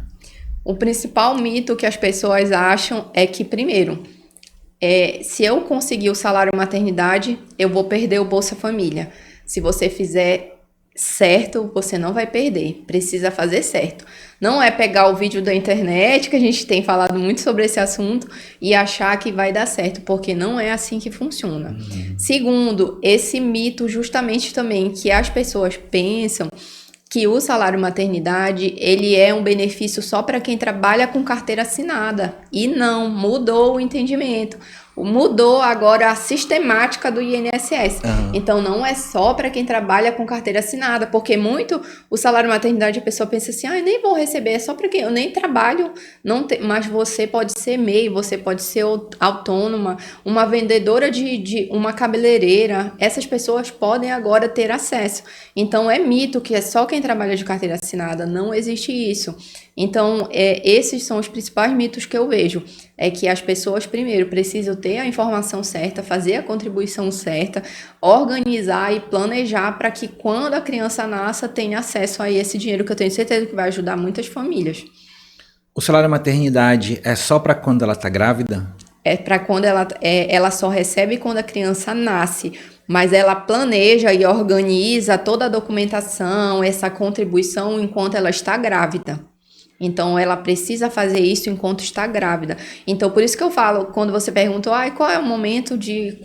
O principal mito que as pessoas acham é que, primeiro, se eu conseguir o salário maternidade, eu vou perder o Bolsa Família. Se você fizer certo, você não vai perder. Precisa fazer certo. Não é pegar o vídeo da internet, que a gente tem falado muito sobre esse assunto, e achar que vai dar certo, porque não é assim que funciona. Segundo, esse mito justamente também que as pessoas pensam que o salário maternidade, ele é um benefício só para quem trabalha com carteira assinada. E não, mudou o entendimento. Mudou agora a sistemática do INSS. Então, não é só para quem trabalha com carteira assinada, porque muito o salário maternidade, a pessoa pensa assim, eu nem vou receber, é só para quem eu nem trabalho, mas você pode ser MEI, você pode ser autônoma, uma vendedora de uma cabeleireira, essas pessoas podem agora ter acesso. Então, é mito que é só quem trabalha de carteira assinada, não existe isso. Então, esses são os principais mitos que eu vejo. É que as pessoas, primeiro, precisam ter a informação certa, fazer a contribuição certa, organizar e planejar para que quando a criança nasça, tenha acesso a esse dinheiro, que eu tenho certeza que vai ajudar muitas famílias. O salário maternidade é só para quando ela está grávida? É para quando ela só recebe quando a criança nasce, mas ela planeja e organiza toda a documentação, essa contribuição enquanto ela está grávida. Então, ela precisa fazer isso enquanto está grávida. Então, por isso que eu falo, quando você pergunta, qual é o momento de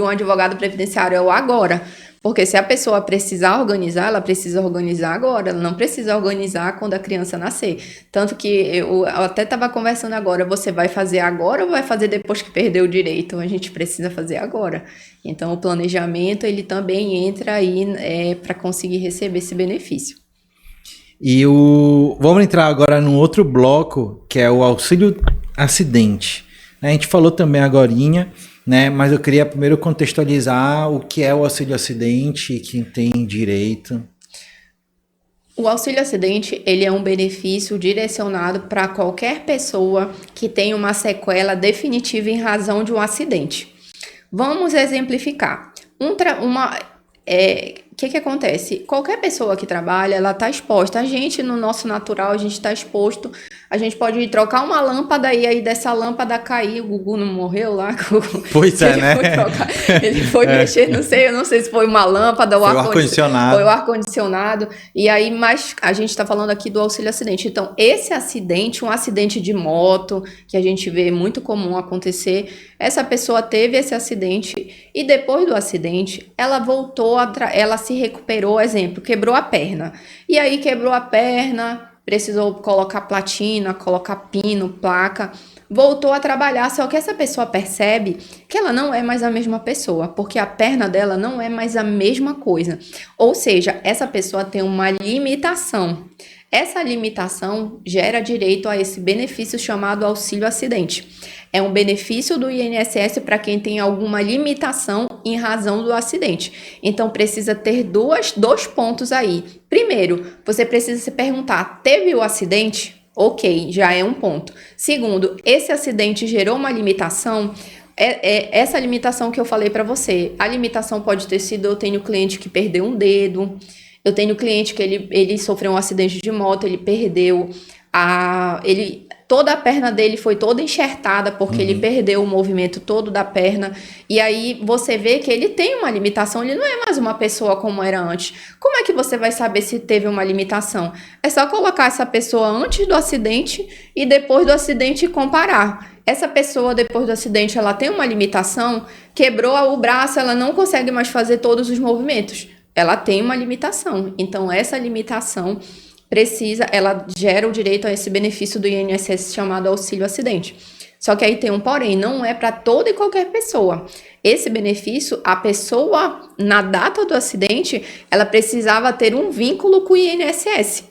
um advogado previdenciário? É o agora. Porque se a pessoa precisar organizar, ela precisa organizar agora. Ela não precisa organizar quando a criança nascer. Tanto que eu até estava conversando agora, você vai fazer agora ou vai fazer depois que perdeu o direito? A gente precisa fazer agora. Então, o planejamento, ele também entra aí para conseguir receber esse benefício. Vamos entrar agora num outro bloco, que é o auxílio acidente. A gente falou também agorinha, né? Mas eu queria primeiro contextualizar o que é o auxílio acidente e quem tem direito. O auxílio acidente, ele é um benefício direcionado para qualquer pessoa que tenha uma sequela definitiva em razão de um acidente. Vamos exemplificar. O que acontece? Qualquer pessoa que trabalha, ela está exposta. A gente, no nosso natural, a gente está exposto. A gente pode ir trocar uma lâmpada e aí dessa lâmpada cair. O Gugu não morreu lá? Pois é, né? Ele foi mexer, eu não sei se foi uma lâmpada ou ar-condicionado. Foi o ar-condicionado. E aí, mas a gente está falando aqui do auxílio acidente. Então, esse acidente, um acidente de moto, que a gente vê muito comum acontecer, essa pessoa teve esse acidente e depois do acidente, ela voltou, ela se recuperou, exemplo, quebrou a perna. E aí quebrou a perna, precisou colocar platina, colocar pino, placa, voltou a trabalhar, só que essa pessoa percebe que ela não é mais a mesma pessoa, porque a perna dela não é mais a mesma coisa. Ou seja, essa pessoa tem uma limitação. Essa limitação gera direito a esse benefício chamado auxílio acidente. É um benefício do INSS para quem tem alguma limitação em razão do acidente. Então, precisa ter dois pontos aí. Primeiro, você precisa se perguntar, teve o acidente? Ok, já é um ponto. Segundo, esse acidente gerou uma limitação? Essa limitação que eu falei para você. A limitação pode ter sido, eu tenho cliente que perdeu um dedo, eu tenho cliente que ele sofreu um acidente de moto, ele perdeu toda a perna dele foi toda enxertada porque ele perdeu o movimento todo da perna. E aí você vê que ele tem uma limitação, ele não é mais uma pessoa como era antes. Como é que você vai saber se teve uma limitação? É só colocar essa pessoa antes do acidente e depois do acidente comparar. Essa pessoa, depois do acidente, ela tem uma limitação, quebrou o braço, ela não consegue mais fazer todos os movimentos. Ela tem uma limitação. Então, essa limitação ela gera o direito a esse benefício do INSS chamado auxílio acidente. Só que aí tem um porém, não é para toda e qualquer pessoa. Esse benefício, a pessoa, na data do acidente, ela precisava ter um vínculo com o INSS.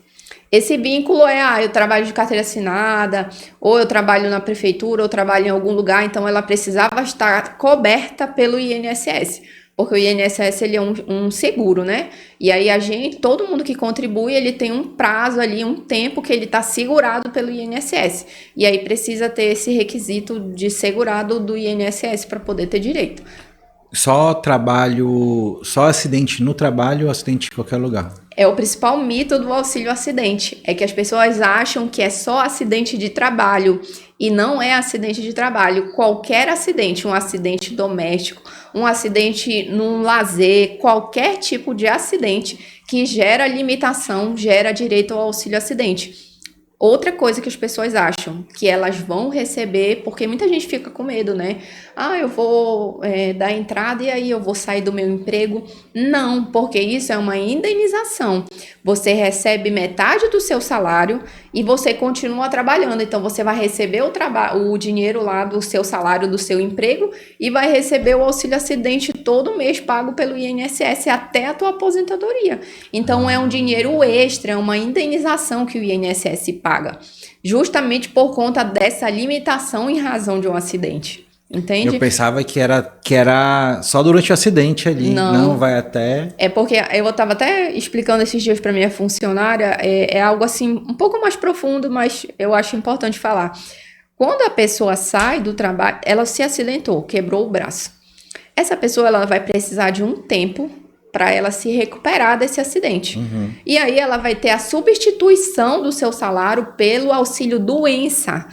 Esse vínculo eu trabalho de carteira assinada, ou eu trabalho na prefeitura, ou eu trabalho em algum lugar, então ela precisava estar coberta pelo INSS. Porque o INSS ele é um seguro, né? E aí todo mundo que contribui, ele tem um prazo ali, um tempo que ele está segurado pelo INSS. E aí precisa ter esse requisito de segurado do INSS para poder ter direito. Só acidente no trabalho ou acidente em qualquer lugar? É o principal mito do auxílio acidente. É que as pessoas acham que é só acidente de trabalho. E não é acidente de trabalho. Qualquer acidente, um acidente doméstico, um acidente num lazer, qualquer tipo de acidente que gera limitação, gera direito ao auxílio acidente. Outra coisa que as pessoas acham, que elas vão receber, porque muita gente fica com medo, né? Ah, eu vou dar entrada e aí eu vou sair do meu emprego. Não, porque isso é uma indenização. Você recebe metade do seu salário e você continua trabalhando. Então, você vai receber o dinheiro lá do seu salário, do seu emprego, e vai receber o auxílio-acidente todo mês pago pelo INSS até a tua aposentadoria. Então, é um dinheiro extra, é uma indenização que o INSS paga, justamente por conta dessa limitação em razão de um acidente. Entende? Eu pensava que era só durante o acidente ali. Não vai até... É porque eu estava até explicando esses dias para minha funcionária, é algo assim um pouco mais profundo, mas eu acho importante falar. Quando a pessoa sai do trabalho, ela se acidentou, quebrou o braço. Essa pessoa ela vai precisar de um tempo para ela se recuperar desse acidente. Uhum. E aí ela vai ter a substituição do seu salário pelo auxílio doença,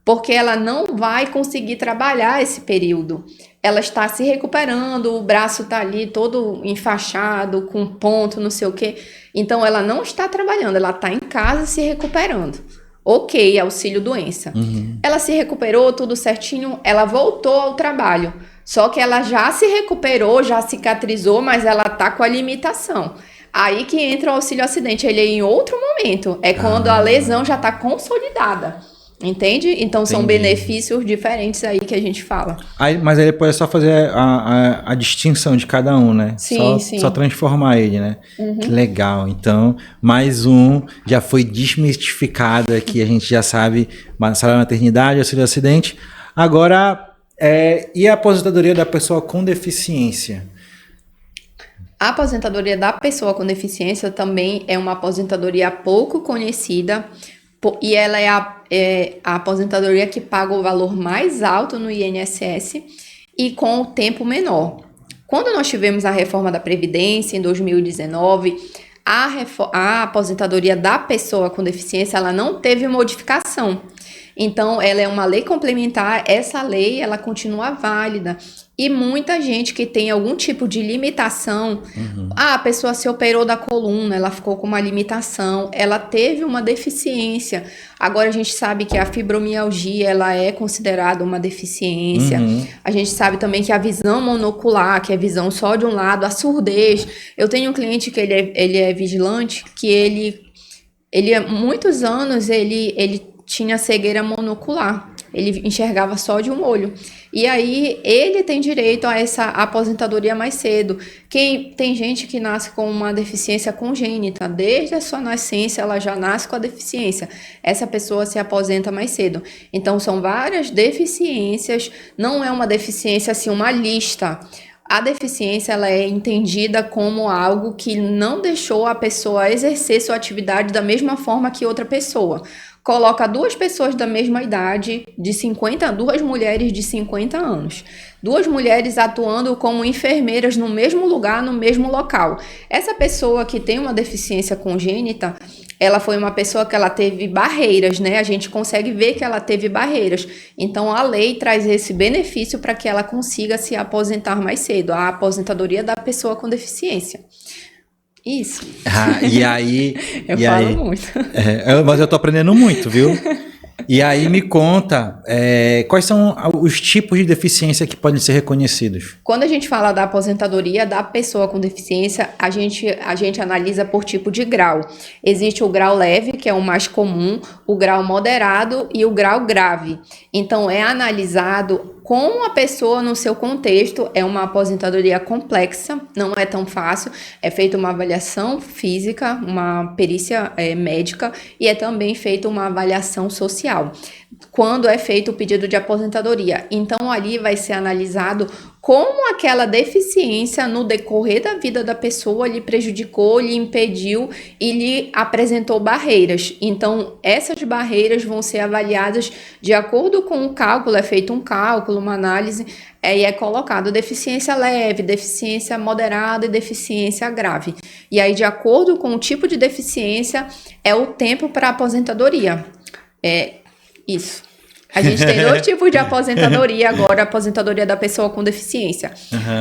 porque ela não vai conseguir trabalhar esse período. Ela está se recuperando, o braço está ali todo enfaixado, com ponto, não sei o quê. Então, ela não está trabalhando, ela está em casa se recuperando. Ok, auxílio doença. Uhum. Ela se recuperou, tudo certinho, ela voltou ao trabalho. Só que ela já se recuperou, já cicatrizou, mas ela está com a limitação. Aí que entra o auxílio acidente, ele é em outro momento. É quando a lesão já está consolidada. Entende? Então, são benefícios diferentes aí que a gente fala. Mas aí depois é só fazer a distinção de cada um, né? Sim, só transformar ele, né? Uhum. Que legal. Então, mais um já foi desmistificado aqui. A gente já sabe, salário maternidade, auxílio acidente. Agora, e a aposentadoria da pessoa com deficiência? A aposentadoria da pessoa com deficiência também é uma aposentadoria pouco conhecida, e ela é a aposentadoria que paga o valor mais alto no INSS e com o tempo menor. Quando nós tivemos a reforma da Previdência em 2019, a aposentadoria da pessoa com deficiência ela não teve modificação. Então, ela é uma lei complementar, essa lei ela continua válida. E muita gente que tem algum tipo de limitação, a pessoa se operou da coluna, ela ficou com uma limitação, ela teve uma deficiência. Agora a gente sabe que a fibromialgia, ela é considerada uma deficiência. A gente sabe também que a visão monocular, que é visão só de um lado, a surdez. Eu tenho um cliente que ele é vigilante, que ele há muitos anos, ele tinha cegueira monocular. Ele enxergava só de um olho. E aí, ele tem direito a essa aposentadoria mais cedo. Tem gente que nasce com uma deficiência congênita. Desde a sua nascença, ela já nasce com a deficiência. Essa pessoa se aposenta mais cedo. Então, são várias deficiências. Não é uma deficiência, assim, uma lista. A deficiência ela é entendida como algo que não deixou a pessoa exercer sua atividade da mesma forma que outra pessoa. Coloca duas pessoas da mesma idade, duas mulheres de 50 anos. Duas mulheres atuando como enfermeiras no mesmo lugar, no mesmo local. Essa pessoa que tem uma deficiência congênita, ela foi uma pessoa que ela teve barreiras, né? A gente consegue ver que ela teve barreiras. Então, a lei traz esse benefício para que ela consiga se aposentar mais cedo. A aposentadoria da pessoa com deficiência. Isso. E aí... eu falo muito. Mas eu tô aprendendo muito, viu? E aí me conta, quais são os tipos de deficiência que podem ser reconhecidos? Quando a gente fala da aposentadoria da pessoa com deficiência, a gente analisa por tipo de grau. Existe o grau leve, que é o mais comum, o grau moderado e o grau grave. Então, é analisado com a pessoa no seu contexto. É uma aposentadoria complexa, não é tão fácil. É feita uma avaliação física, uma perícia médica e é também feita uma avaliação social quando é feito o pedido de aposentadoria. Então, ali vai ser analisado como aquela deficiência no decorrer da vida da pessoa lhe prejudicou, lhe impediu e lhe apresentou barreiras. Então, essas barreiras vão ser avaliadas de acordo com o cálculo, é feito um cálculo, uma análise, e é colocado deficiência leve, deficiência moderada e deficiência grave. E aí, de acordo com o tipo de deficiência, é o tempo para a aposentadoria. Isso. A gente tem dois tipos de aposentadoria agora, a aposentadoria da pessoa com deficiência.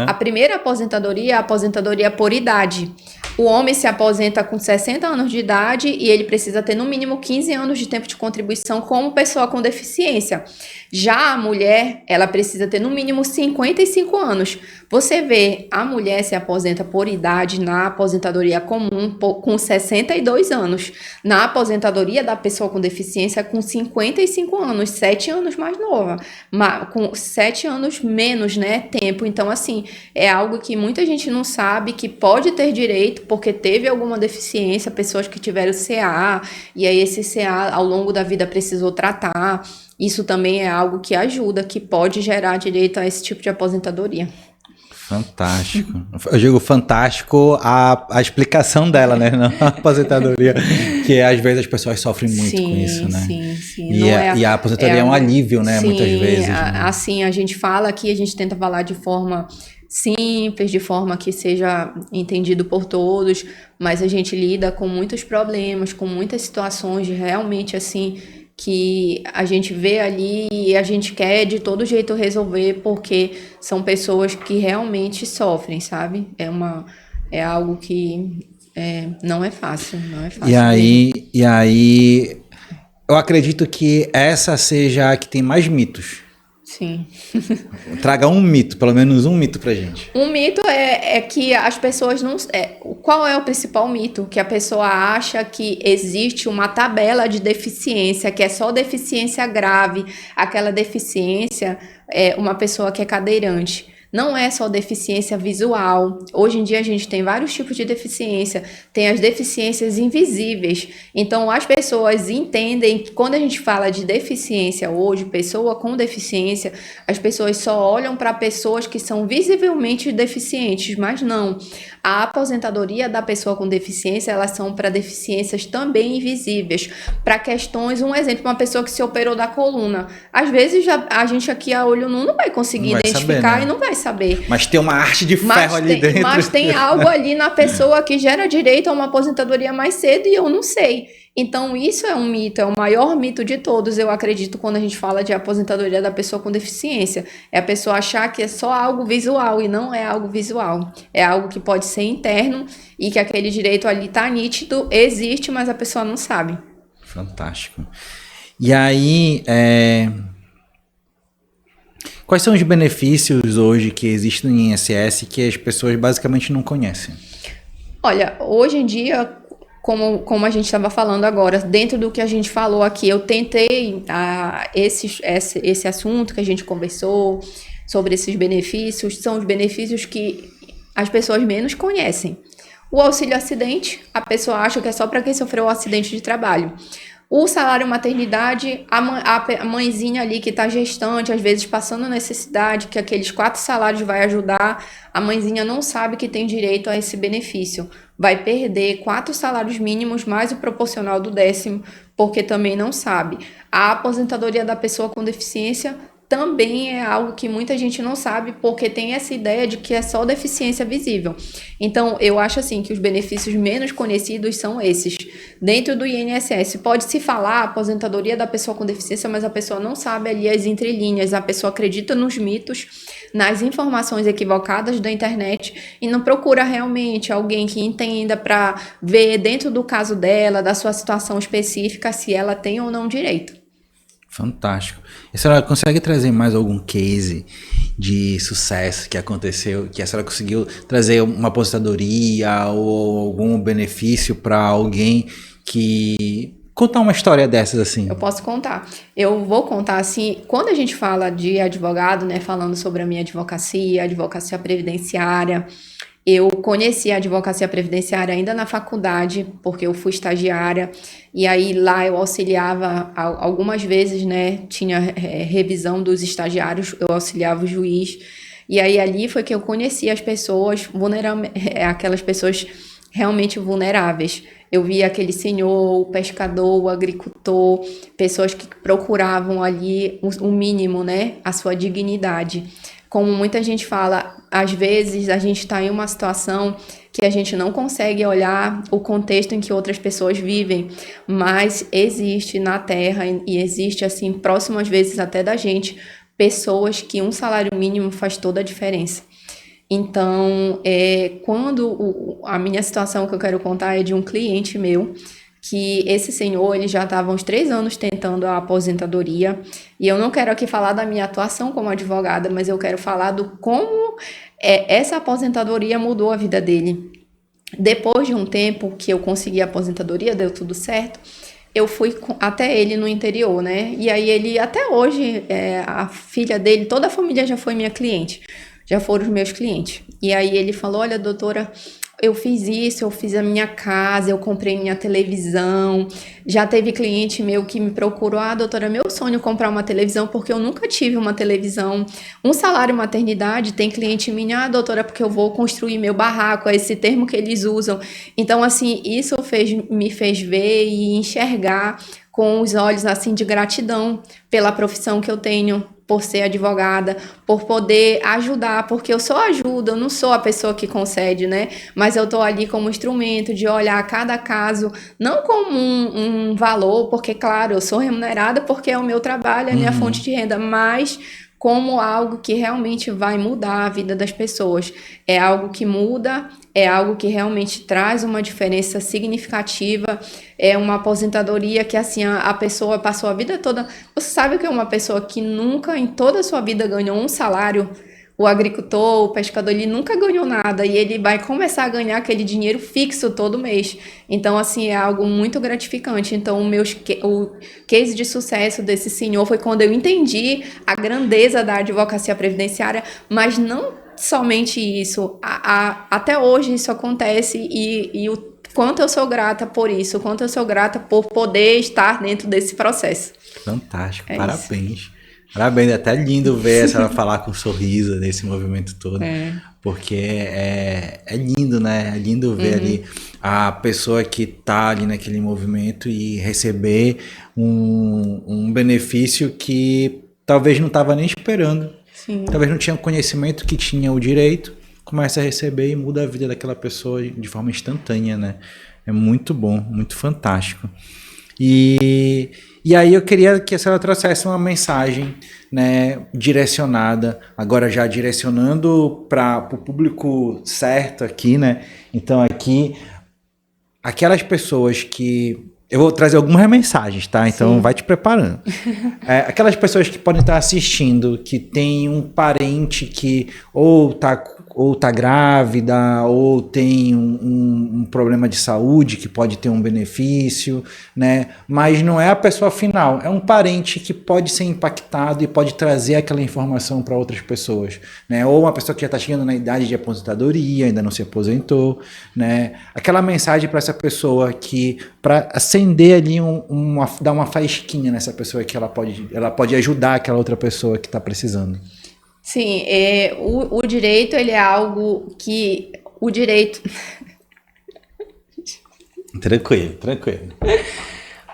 A primeira aposentadoria é a aposentadoria por idade. O homem se aposenta com 60 anos de idade e ele precisa ter no mínimo 15 anos de tempo de contribuição como pessoa com deficiência. Já a mulher, ela precisa ter no mínimo 55 anos. Você vê, a mulher se aposenta por idade na aposentadoria comum com 62 anos. Na aposentadoria da pessoa com deficiência com 55 anos, 7 anos mais nova, com 7 anos menos, né, tempo. Então, assim, é algo que muita gente não sabe, que pode ter direito, porque teve alguma deficiência, pessoas que tiveram CA, e aí esse CA ao longo da vida precisou tratar. Isso também é algo que ajuda, que pode gerar direito a esse tipo de aposentadoria. Fantástico. Eu digo fantástico a explicação dela, né? Não a aposentadoria, que às vezes as pessoas sofrem muito com isso, né? Sim. E a aposentadoria é um alívio, né? Sim, muitas vezes. Assim, a gente fala aqui, a gente tenta falar de forma simples, de forma que seja entendido por todos, mas a gente lida com muitos problemas, com muitas situações realmente assim que a gente vê ali e a gente quer de todo jeito resolver, porque são pessoas que realmente sofrem, sabe? É algo que não é fácil, não é fácil. E aí, eu acredito que essa seja a que tem mais mitos. Sim. Traga um mito, pelo menos um mito pra gente. Um mito é que as pessoas não... qual é o principal mito? Que a pessoa acha que existe uma tabela de deficiência, que é só deficiência grave, aquela deficiência é uma pessoa que é cadeirante. Não é só deficiência visual. Hoje em dia a gente tem vários tipos de deficiência. Tem as deficiências invisíveis. Então as pessoas entendem que quando a gente fala de deficiência hoje, pessoa com deficiência, as pessoas só olham para pessoas que são visivelmente deficientes, mas não. A aposentadoria da pessoa com deficiência, elas são para deficiências também invisíveis. Para questões, um exemplo, uma pessoa que se operou da coluna. Às vezes a gente aqui a olho nu não vai conseguir identificar saber, né? E não vai saber. Mas tem uma arte de ferro ali dentro. Mas tem algo ali na pessoa que gera direito a uma aposentadoria mais cedo e eu não sei. Então isso é um mito, é o maior mito de todos, eu acredito, quando a gente fala de aposentadoria da pessoa com deficiência. É a pessoa achar que é só algo visual e não é algo visual. É algo que pode ser interno e que aquele direito ali tá nítido, existe, mas a pessoa não sabe. Fantástico. E aí, quais são os benefícios hoje que existem no INSS que as pessoas basicamente não conhecem? Olha, hoje em dia, como a gente estava falando agora, dentro do que a gente falou aqui, eu tentei esse assunto que a gente conversou sobre esses benefícios, são os benefícios que as pessoas menos conhecem. O auxílio acidente, a pessoa acha que é só para quem sofreu um acidente de trabalho. O salário maternidade, a mãezinha ali que está gestante, às vezes passando necessidade, que aqueles 4 salários vai ajudar, a mãezinha não sabe que tem direito a esse benefício. Vai perder 4 salários mínimos mais o proporcional do 10º, porque também não sabe. A aposentadoria da pessoa com deficiência também é algo que muita gente não sabe, porque tem essa ideia de que é só deficiência visível. Então, eu acho assim que os benefícios menos conhecidos são esses. Dentro do INSS, pode-se falar aposentadoria da pessoa com deficiência, mas a pessoa não sabe ali as entrelinhas, a pessoa acredita nos mitos, nas informações equivocadas da internet e não procura realmente alguém que entenda para ver dentro do caso dela, da sua situação específica, se ela tem ou não direito. Fantástico. E a senhora consegue trazer mais algum case de sucesso que aconteceu, que a senhora conseguiu trazer uma aposentadoria ou algum benefício para alguém que... Contar uma história dessas assim. Eu posso contar. Eu vou contar assim, quando a gente fala de advogado, né, falando sobre a minha advocacia previdenciária, eu conheci a advocacia previdenciária ainda na faculdade, porque eu fui estagiária, e aí lá eu auxiliava algumas vezes, né, tinha revisão dos estagiários, eu auxiliava o juiz, e aí ali foi que eu conheci as pessoas aquelas pessoas realmente vulneráveis. Eu via aquele senhor, o pescador, o agricultor, pessoas que procuravam ali o mínimo, né, a sua dignidade. Como muita gente fala, às vezes a gente está em uma situação que a gente não consegue olhar o contexto em que outras pessoas vivem, mas existe na Terra e existe assim, próximo às vezes até da gente, pessoas que um salário mínimo faz toda a diferença. Então, a minha situação que eu quero contar é de um cliente meu, que esse senhor, ele já estava há uns 3 anos tentando a aposentadoria, e eu não quero aqui falar da minha atuação como advogada, mas eu quero falar do como essa aposentadoria mudou a vida dele. Depois de um tempo que eu consegui a aposentadoria, deu tudo certo, eu fui até ele no interior, né? E aí ele, até hoje, a filha dele, toda a família já foi minha cliente, já foram os meus clientes. E aí ele falou, olha, doutora, eu fiz isso, eu fiz a minha casa, eu comprei minha televisão. Já teve cliente meu que me procurou, doutora, meu sonho é comprar uma televisão porque eu nunca tive uma televisão. Um salário maternidade, tem cliente minha, doutora, porque eu vou construir meu barraco, é esse termo que eles usam. Então, assim, isso me fez ver e enxergar com os olhos, assim, de gratidão pela profissão que eu tenho, por ser advogada, por poder ajudar, porque eu só ajudo, eu não sou a pessoa que concede, né? Mas eu tô ali como instrumento de olhar cada caso, não como um valor, porque, claro, eu sou remunerada porque é o meu trabalho, é a minha fonte de renda, mas como algo que realmente vai mudar a vida das pessoas. É algo que muda, é algo que realmente traz uma diferença significativa, é uma aposentadoria que, assim, a pessoa passou a vida toda... Você sabe que é uma pessoa que nunca, em toda a sua vida, ganhou um salário? O agricultor, o pescador, ele nunca ganhou nada e ele vai começar a ganhar aquele dinheiro fixo todo mês. Então, assim, é algo muito gratificante. Então, o case de sucesso desse senhor foi quando eu entendi a grandeza da advocacia previdenciária, mas não somente isso. Até hoje isso acontece e o quanto eu sou grata por isso, o quanto eu sou grata por poder estar dentro desse processo. Fantástico, parabéns. Isso. Parabéns, é até lindo ver a senhora falar com um sorriso nesse movimento todo, porque é lindo, né? É lindo ver ali a pessoa que tá ali naquele movimento e receber um benefício que talvez não estava nem esperando, talvez não tinha o conhecimento que tinha o direito, começa a receber e muda a vida daquela pessoa de forma instantânea, né? É muito bom, muito fantástico. E aí eu queria que a senhora trouxesse uma mensagem, né, direcionada, agora já direcionando para o público certo aqui, né? Então aqui, aquelas pessoas que... Eu vou trazer algumas mensagens, tá? Então vai te preparando. Aquelas pessoas que podem estar assistindo, que tem um parente que ou tá grávida, ou tem um problema de saúde que pode ter um benefício, né? Mas não é a pessoa final, é um parente que pode ser impactado e pode trazer aquela informação para outras pessoas, né? Ou uma pessoa que já está chegando na idade de aposentadoria, ainda não se aposentou, né? Aquela mensagem para essa pessoa que, para acender ali, dar uma faísquinha nessa pessoa que ela pode ajudar aquela outra pessoa que está precisando. Sim, o direito, ele é algo que... O direito... Tranquilo.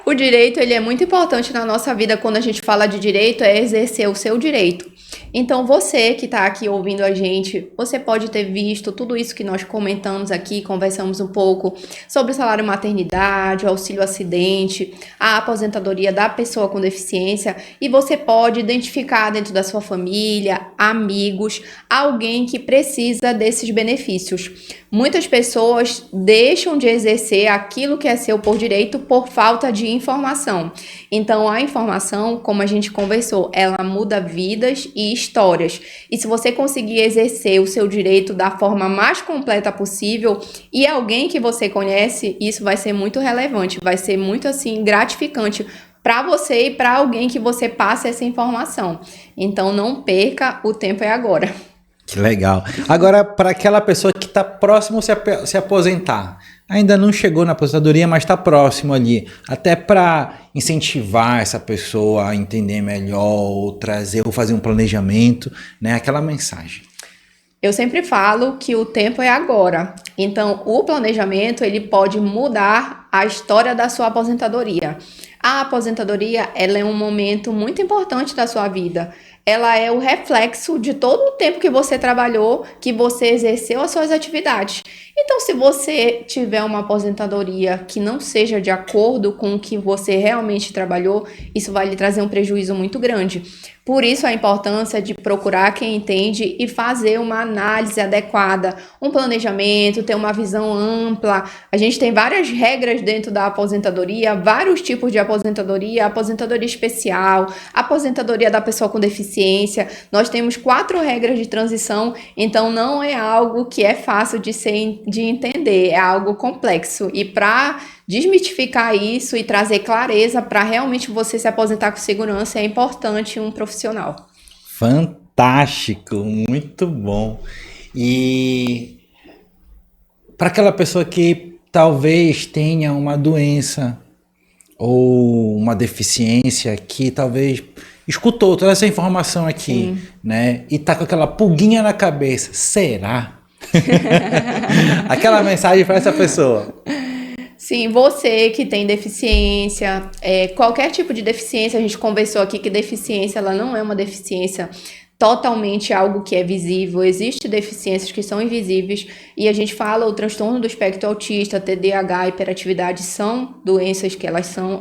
O direito, ele é muito importante na nossa vida. Quando a gente fala de direito, é exercer o seu direito. Então, você que está aqui ouvindo a gente, você pode ter visto tudo isso que nós comentamos aqui, conversamos um pouco sobre o salário maternidade, o auxílio acidente, a aposentadoria da pessoa com deficiência, e você pode identificar dentro da sua família, amigos, alguém que precisa desses benefícios. Muitas pessoas deixam de exercer aquilo que é seu por direito por falta de informação. Então, a informação, como a gente conversou, ela muda vidas e histórias. E se você conseguir exercer o seu direito da forma mais completa possível e alguém que você conhece, isso vai ser muito relevante, vai ser muito, assim, gratificante para você e para alguém que você passe essa informação. Então, não perca, o tempo é agora. Que legal. Agora, para aquela pessoa que está próximo se aposentar, ainda não chegou na aposentadoria, mas está próximo ali, até para incentivar essa pessoa a entender melhor, ou fazer um planejamento, né? Aquela mensagem. Eu sempre falo que o tempo é agora. Então, o planejamento, ele pode mudar a história da sua aposentadoria. A aposentadoria, ela é um momento muito importante da sua vida. Ela é o reflexo de todo o tempo que você trabalhou, que você exerceu as suas atividades. Então, se você tiver uma aposentadoria que não seja de acordo com o que você realmente trabalhou, isso vai lhe trazer um prejuízo muito grande. Por isso a importância de procurar quem entende e fazer uma análise adequada, um planejamento, ter uma visão ampla. A gente tem várias regras dentro da aposentadoria, vários tipos de aposentadoria, aposentadoria especial, aposentadoria da pessoa com deficiência. Nós temos 4 regras de transição, então não é algo que é fácil de entender, é algo complexo. E para desmitificar isso e trazer clareza para realmente você se aposentar com segurança, é importante um profissional. Fantástico, muito bom. E para aquela pessoa que talvez tenha uma doença ou uma deficiência, que talvez escutou toda essa informação aqui, né? E tá com aquela pulguinha na cabeça, será? Aquela mensagem para essa pessoa. Sim, você que tem deficiência, qualquer tipo de deficiência, a gente conversou aqui que deficiência ela não é uma deficiência totalmente algo que é visível, existem deficiências que são invisíveis e a gente fala o transtorno do espectro autista, TDAH, hiperatividade são doenças que elas são,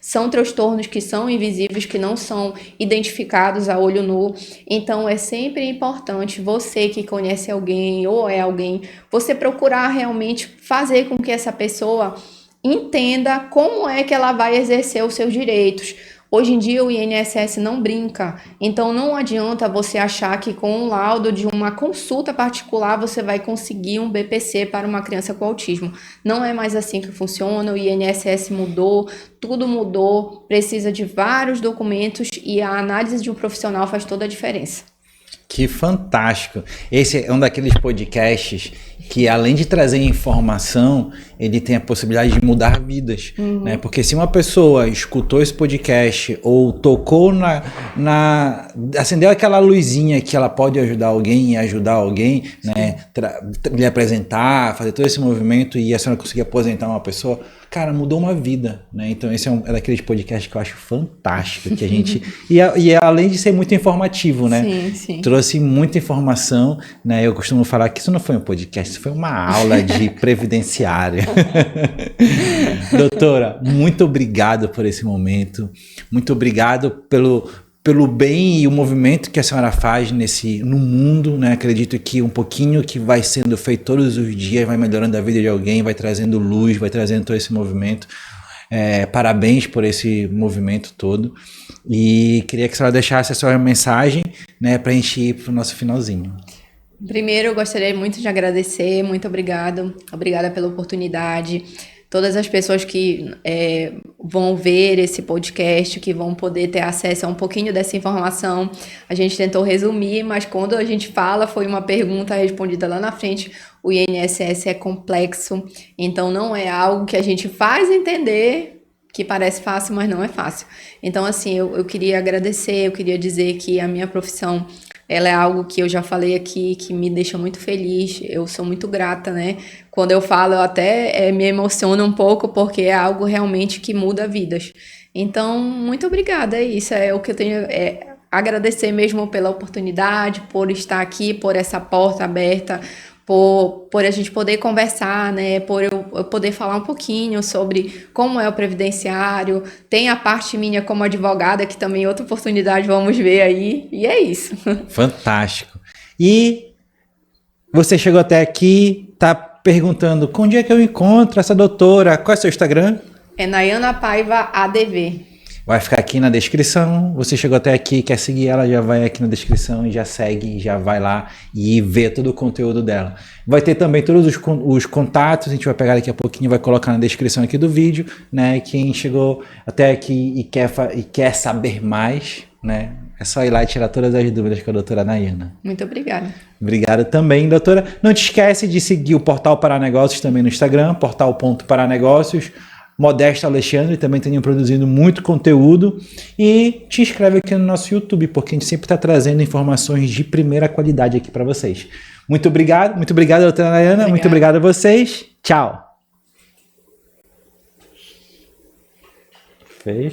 são transtornos que são invisíveis, que não são identificados a olho nu, então é sempre importante você que conhece alguém ou é alguém, você procurar realmente fazer com que essa pessoa entenda como é que ela vai exercer os seus direitos. Hoje em dia o INSS não brinca, então não adianta você achar que com um laudo de uma consulta particular você vai conseguir um BPC para uma criança com autismo. Não é mais assim que funciona, o INSS mudou, tudo mudou, precisa de vários documentos e a análise de um profissional faz toda a diferença. Que fantástico! Esse é um daqueles podcasts que, além de trazer informação, ele tem a possibilidade de mudar vidas, né? Porque se uma pessoa escutou esse podcast ou tocou acendeu aquela luzinha que ela pode ajudar alguém e ajudar alguém, né? Lhe apresentar, fazer todo esse movimento e a senhora conseguir aposentar uma pessoa, cara, mudou uma vida, né? Então esse é daqueles podcasts que eu acho fantástico, que a gente... e além de ser muito informativo, né? Sim. Trouxe muita informação, né? Eu costumo falar que isso não foi um podcast, isso foi uma aula de previdenciária. Doutora, muito obrigado por esse momento, muito obrigado pelo bem e o movimento que a senhora faz no mundo, né? Acredito que um pouquinho que vai sendo feito todos os dias vai melhorando a vida de alguém, vai trazendo luz, vai trazendo todo esse movimento. Parabéns por esse movimento todo. E queria que a senhora deixasse a sua mensagem, né, para a gente ir para o nosso finalzinho. Primeiro, eu gostaria muito de agradecer, muito obrigada pela oportunidade. Todas as pessoas que vão ver esse podcast, que vão poder ter acesso a um pouquinho dessa informação. A gente tentou resumir, mas quando a gente fala, foi uma pergunta respondida lá na frente. O INSS é complexo, então não é algo que a gente faz entender, que parece fácil, mas não é fácil. Então, assim, eu queria agradecer, eu queria dizer que a minha profissão, ela é algo que eu já falei aqui, que me deixa muito feliz, eu sou muito grata, né? Quando eu falo, eu até me emociono um pouco, porque é algo realmente que muda vidas. Então, muito obrigada, é isso, é o que eu tenho, agradecer mesmo pela oportunidade, por estar aqui, por essa porta aberta, por a gente poder conversar, né? Por eu poder falar um pouquinho sobre como é o previdenciário. Tem a parte minha como advogada, que também outra oportunidade vamos ver aí. E é isso. Fantástico. E você chegou até aqui, tá perguntando, onde é que eu encontro essa doutora? Qual é o seu Instagram? É Nayana Paiva ADV. Vai ficar aqui na descrição. Você chegou até aqui, quer seguir ela, já vai aqui na descrição e já segue, já vai lá e vê todo o conteúdo dela. Vai ter também todos os contatos, a gente vai pegar daqui a pouquinho e vai colocar na descrição aqui do vídeo, né? Quem chegou até aqui e quer saber mais, né? É só ir lá e tirar todas as dúvidas com a doutora Nayana. Muito obrigada. Obrigado também, doutora. Não te esquece de seguir o Portal Paranegócios também no Instagram, portal.paranegócios. Modesto Alexandre, também tenho produzindo muito conteúdo, e te inscreve aqui no nosso YouTube, porque a gente sempre está trazendo informações de primeira qualidade aqui para vocês. Muito obrigado, doutora Nayana, muito obrigado a vocês, tchau. Fez.